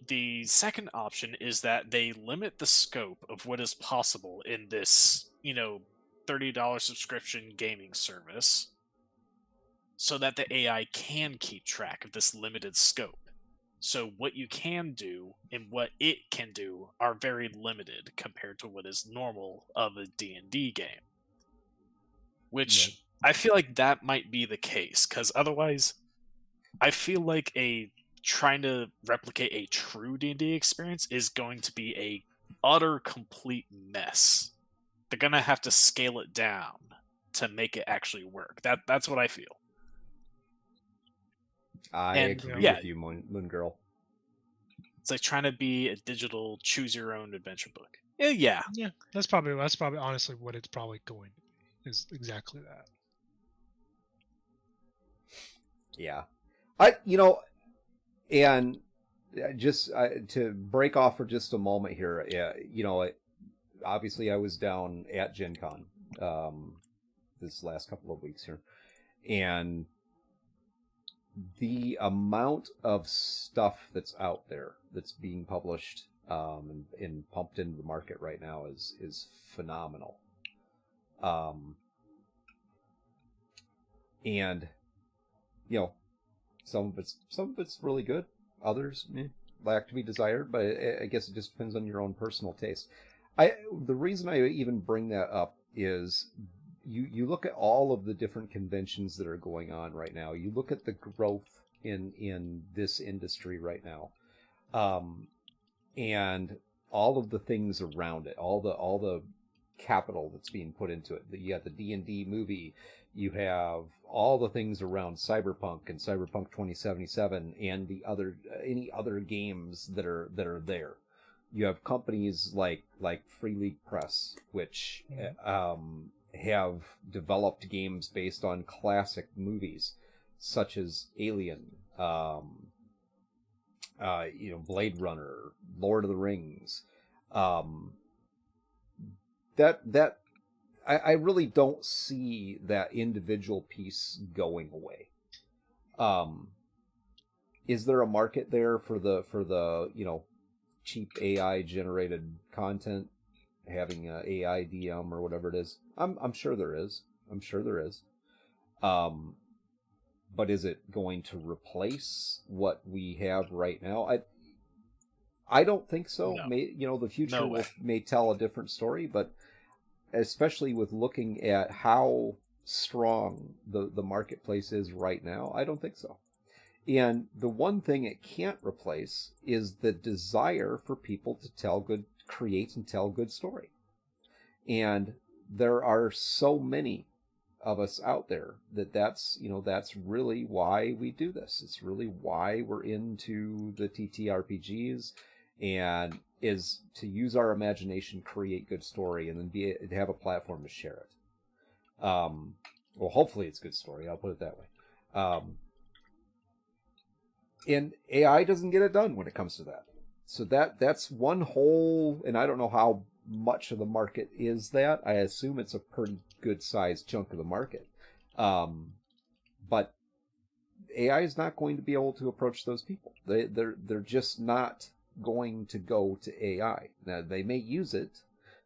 Speaker 3: The second option is that they limit the scope of what is possible in this, $30 subscription gaming service so that the AI can keep track of this limited scope. So what you can do and what it can do are very limited compared to what is normal of a D&D game. Which I feel like that might be the case, because otherwise I feel like trying to replicate a true D&D experience is going to be a utter complete mess. They're going to have to scale it down to make it actually work. That's what I feel.
Speaker 1: I agree with you, Moon Girl.
Speaker 3: It's like trying to be a digital choose-your-own adventure book. Yeah.
Speaker 2: Yeah, that's probably honestly what it's probably going to be. Is exactly that.
Speaker 1: Yeah, and just to break off for just a moment here. Yeah, obviously I was down at Gen Con this last couple of weeks here, and the amount of stuff that's out there that's being published and pumped into the market right now is phenomenal. And some of it's really good. Others lack to be desired, but I guess it just depends on your own personal taste. The reason I even bring that up is you look at all of the different conventions that are going on right now. You look at the growth in this industry right now, and all of the things around it, all the capital that's being put into it. You got the D&D movie. You have all the things around Cyberpunk and Cyberpunk 2077 and any other games that are there. You have companies like Free League Press, which have developed games based on classic movies such as Alien, Blade Runner, Lord of the Rings. I really don't see that individual piece going away. Is there a market there for the cheap AI generated content, having AI DM or whatever it is? I'm sure there is. But is it going to replace what we have right now? I don't think so.
Speaker 3: No.
Speaker 1: The future may tell a different story, but especially with looking at how strong the marketplace is right now, I don't think so. And the one thing it can't replace is the desire for people to create and tell good story. And there are so many of us out there that's really why we do this. It's really why we're into the TTRPGs, and is to use our imagination, create good story, and then have a platform to share it. Well, hopefully it's good story. I'll put it that way. And AI doesn't get it done when it comes to that. So that's one whole, and I don't know how much of the market is that. I assume it's a pretty good sized chunk of the market. But AI is not going to be able to approach those people. They're just not going to go to AI. Now they may use it.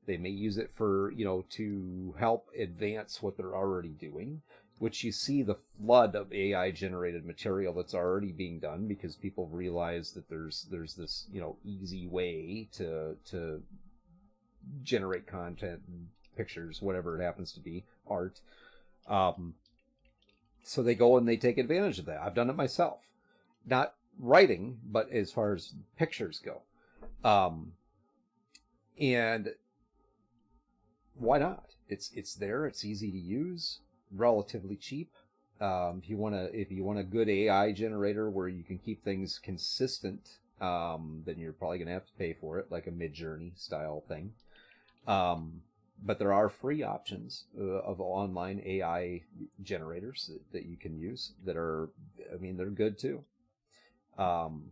Speaker 1: They may use it for, to help advance what they're already doing, which you see the flood of AI generated material that's already being done because people realize that there's this, easy way to generate content and pictures, whatever it happens to be, art. So they go and they take advantage of that. I've done it myself, not writing, but as far as pictures go. And why not? It's there. It's easy to use, relatively cheap. If you want a good AI generator where you can keep things consistent, then you're probably going to have to pay for it, like a Midjourney style thing. But there are free options of online AI generators that you can use that are, I mean, they're good too. So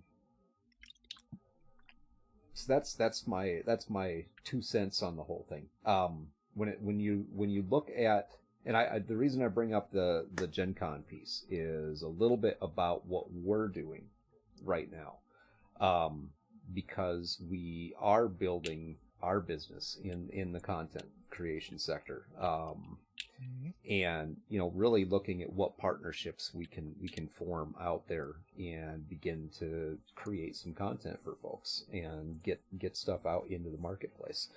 Speaker 1: that's my 2 cents on the whole thing. When you look at, and the reason I bring up the Gen Con piece is a little bit about what we're doing right now, because we are building our business in the content creation sector, and really looking at what partnerships we can form out there and begin to create some content for folks and get stuff out into the marketplace.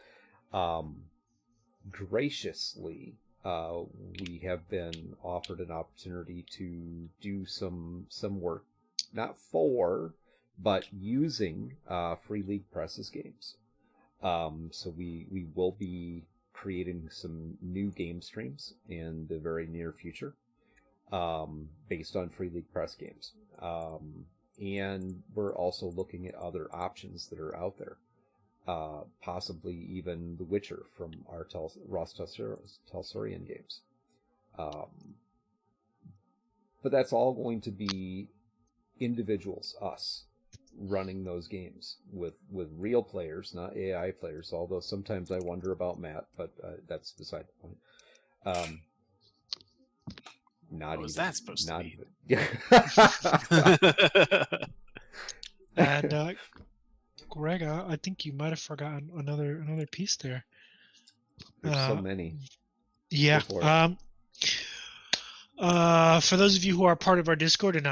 Speaker 1: Graciously, we have been offered an opportunity to do some work, not for, but using Free League Press's games. So we will be creating some new game streams in the very near future, based on Free League Press games. And we're also looking at other options that are out there. Possibly even The Witcher from our Ross Talsorian games. But that's all going to be individuals, us, running those games with real players, not AI players, although sometimes I wonder about Matt, but that's beside the point. Not
Speaker 3: What was
Speaker 1: even,
Speaker 3: that supposed to
Speaker 1: not
Speaker 3: mean?
Speaker 1: even.
Speaker 2: And Greg, I think you might have forgotten another piece there.
Speaker 1: There's so many.
Speaker 2: Yeah.
Speaker 1: Go for it.
Speaker 2: For those of you who are part of our Discord, and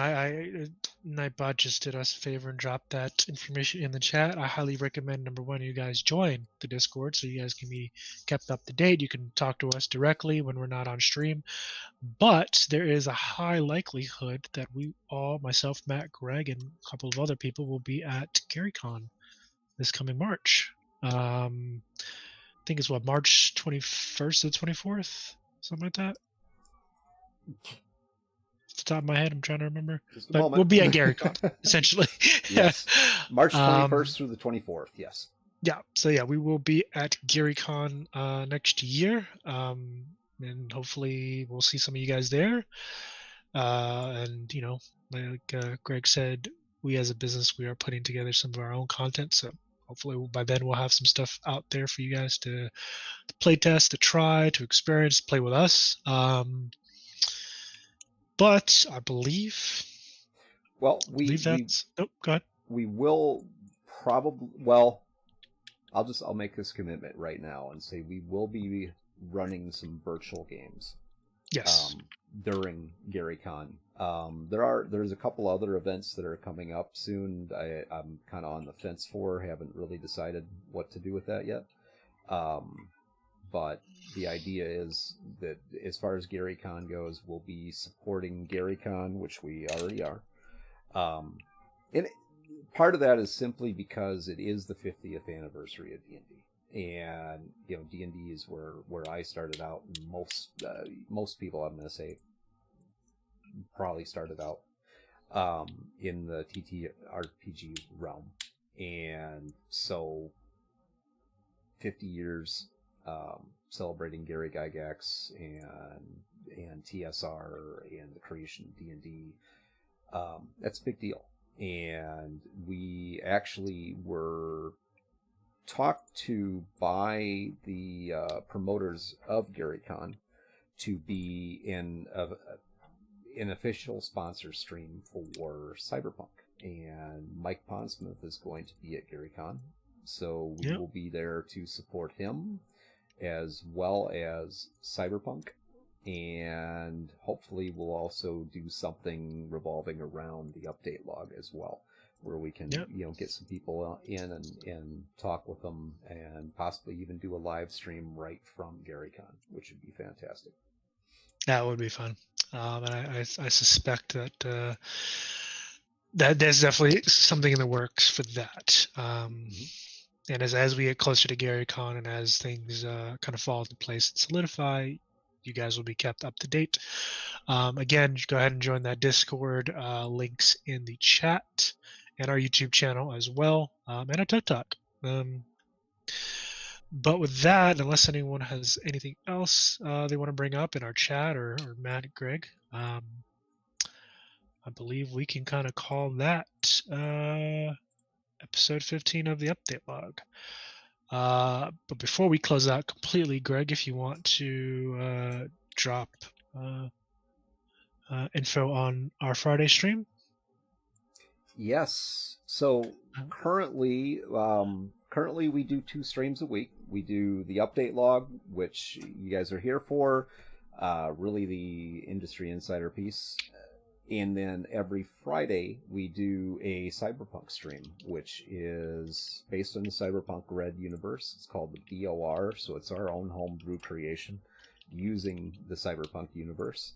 Speaker 2: Nightbot just did us a favor and dropped that information in the chat. I highly recommend, number one, you guys join the Discord so you guys can be kept up to date. You can talk to us directly when we're not on stream. But there is a high likelihood that we all, myself, Matt, Greg, and a couple of other people will be at GaryCon this coming March. I think it's March 21st to 24th, something like that. Off the top of my head, I'm trying to remember. But we'll be at GaryCon, essentially.
Speaker 1: Yes. March 21st through the 24th, yes.
Speaker 2: Yeah, so yeah, we will be at GaryCon next year. And hopefully we'll see some of you guys there. And, like Greg said, we as a business, we are putting together some of our own content. So hopefully by then we'll have some stuff out there for you guys to play test, to try, to experience, play with us. But I believe...
Speaker 1: Well,
Speaker 2: go ahead.
Speaker 1: We will probably... I'll make this commitment right now and say we will be running some virtual games.
Speaker 2: Yes.
Speaker 1: During GaryCon. There's a couple other events that are coming up soon. I'm kind of on the fence for, haven't really decided what to do with that yet. But the idea is that as far as GaryCon goes, we'll be supporting GaryCon, which we already are. And part of that is simply because it is the 50th anniversary of D&D. And D&D is where I started out, and most people, I'm going to say, probably started out in the TTRPG realm. And so 50 years celebrating Gary Gygax and TSR and the creation of D&D, that's a big deal. And we actually were talked to by the promoters of GaryCon to be an official sponsor stream for Cyberpunk, and Mike Pondsmith is going to be at GaryCon, so we will be there to support him as well as Cyberpunk, and hopefully we'll also do something revolving around the update log as well. where we can
Speaker 2: Yep.
Speaker 1: get some people in and talk with them, and possibly even do a live stream right from GaryCon, which would be fantastic.
Speaker 2: That would be fun. And I suspect that that there's definitely something in the works for that. And as we get closer to GaryCon and as things kind of fall into place and solidify, you guys will be kept up to date. Again, go ahead and join that Discord. Links in the chat and our YouTube channel as well, and our TikTok. But with that, unless anyone has anything else they want to bring up in our chat or Matt, Greg, I believe we can kind of call that episode 15 of the update log. But before we close out completely, Greg, if you want to drop info on our Friday stream.
Speaker 1: Yes. So currently we do 2 streams a week. We do the update log, which you guys are here for, really the industry insider piece. And then every Friday we do a Cyberpunk stream, which is based on the Cyberpunk Red universe. It's called the BOR, so it's our own homebrew creation using the Cyberpunk universe.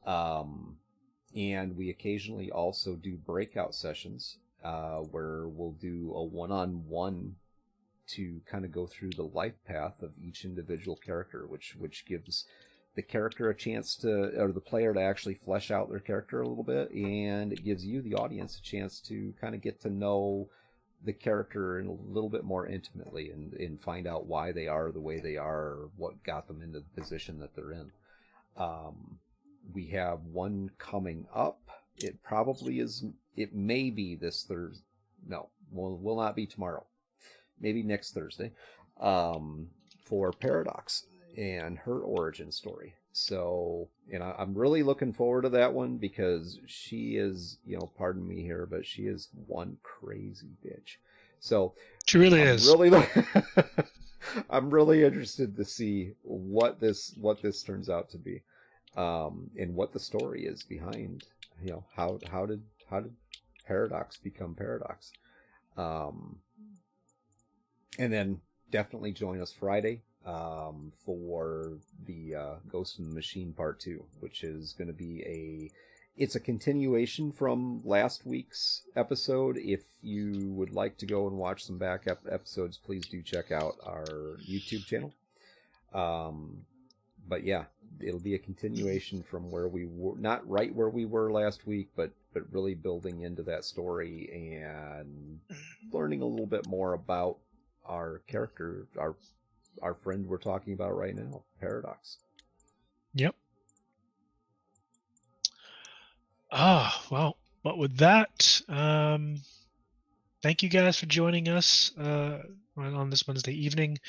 Speaker 1: And we occasionally also do breakout sessions where we'll do a one-on-one to kind of go through the life path of each individual character, which gives the character a chance to, or the player to actually flesh out their character a little bit, and it gives you, the audience, a chance to kind of get to know the character a little bit more intimately and find out why they are the way they are, or what got them into the position that they're in. We have one coming up. It probably is, it may be this Thursday. No, will not be tomorrow. Maybe next Thursday, for Paradox and her origin story. So, and I'm really looking forward to that one, because she is, pardon me here, but she is one crazy bitch. So
Speaker 2: She really is.
Speaker 1: I'm really interested to see what this turns out to be, and what the story is behind, how did Paradox become Paradox. And then definitely join us Friday for the Ghost in the Machine Part 2, which is going to be it's a continuation from last week's episode. If you would like to go and watch some back episodes, please do check out our YouTube channel. But yeah, it'll be a continuation from where we were, not right where we were last week, but really building into that story and learning a little bit more about our character, our friend we're talking about right now, Paradox.
Speaker 2: Yep. Well, but with that, thank you guys for joining us on this Wednesday evening.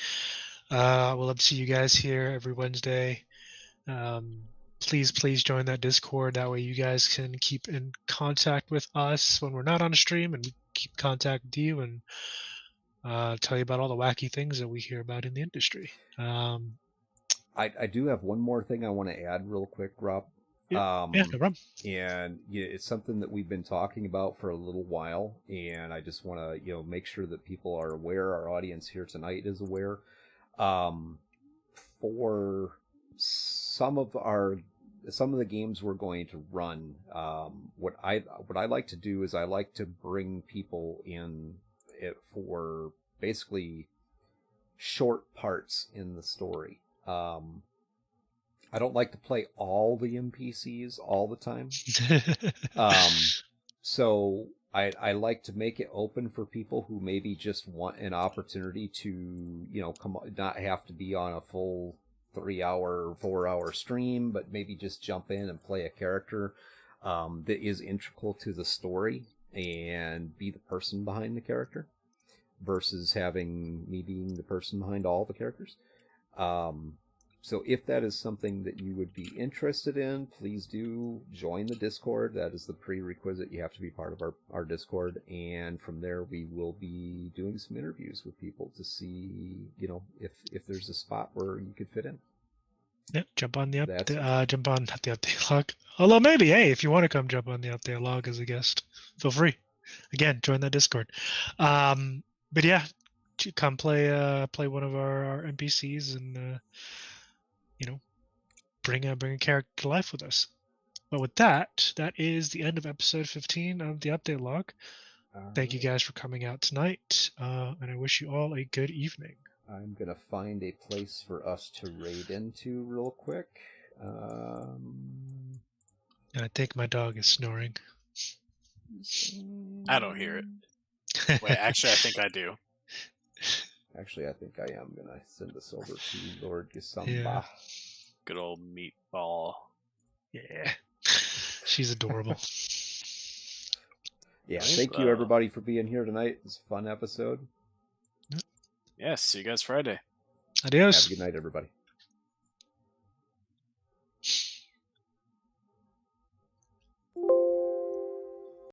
Speaker 2: We'll love to see you guys here every Wednesday. Please join that Discord. That way you guys can keep in contact with us when we're not on a stream, and we keep contact with you and tell you about all the wacky things that we hear about in the industry.
Speaker 1: I do have one more thing I want to add real quick, Rob.
Speaker 2: Yeah, no problem.
Speaker 1: And it's something that we've been talking about for a little while, and I just want to make sure that people are aware, our audience here tonight is aware. For some of the games we're going to run, what I like to do is I like to bring people in for basically short parts in the story. I don't like to play all the NPCs all the time. So I like to make it open for people who maybe just want an opportunity to, not have to be on a full 3-hour, 4-hour stream, but maybe just jump in and play a character that is integral to the story and be the person behind the character, versus having me being the person behind all the characters. So if that is something that you would be interested in, please do join the Discord. That is the prerequisite. You have to be part of our Discord. And from there, we will be doing some interviews with people to see, if there's a spot where you could fit in.
Speaker 2: Yep, jump on the update log. Although maybe, hey, if you want to come jump on the update log as a guest, feel free. again, join that Discord. But yeah, come play one of our NPCs and bring a character to life with us. But with that is the end of episode 15 of the update log. Thank you guys for coming out tonight, and I wish you all a good evening.
Speaker 1: I'm gonna find a place for us to raid into real quick.
Speaker 2: And I think my dog is snoring.
Speaker 3: I don't hear it. Wait, actually, I think I do.
Speaker 1: Actually, I think I am gonna send this over to Lord Gisamba.
Speaker 2: Yeah.
Speaker 3: Good old meatball.
Speaker 2: Yeah, she's adorable.
Speaker 1: Yeah, thank you everybody for being here tonight. It's a fun episode.
Speaker 3: Yes, see you guys Friday.
Speaker 2: Adios.
Speaker 1: Have a good night, everybody.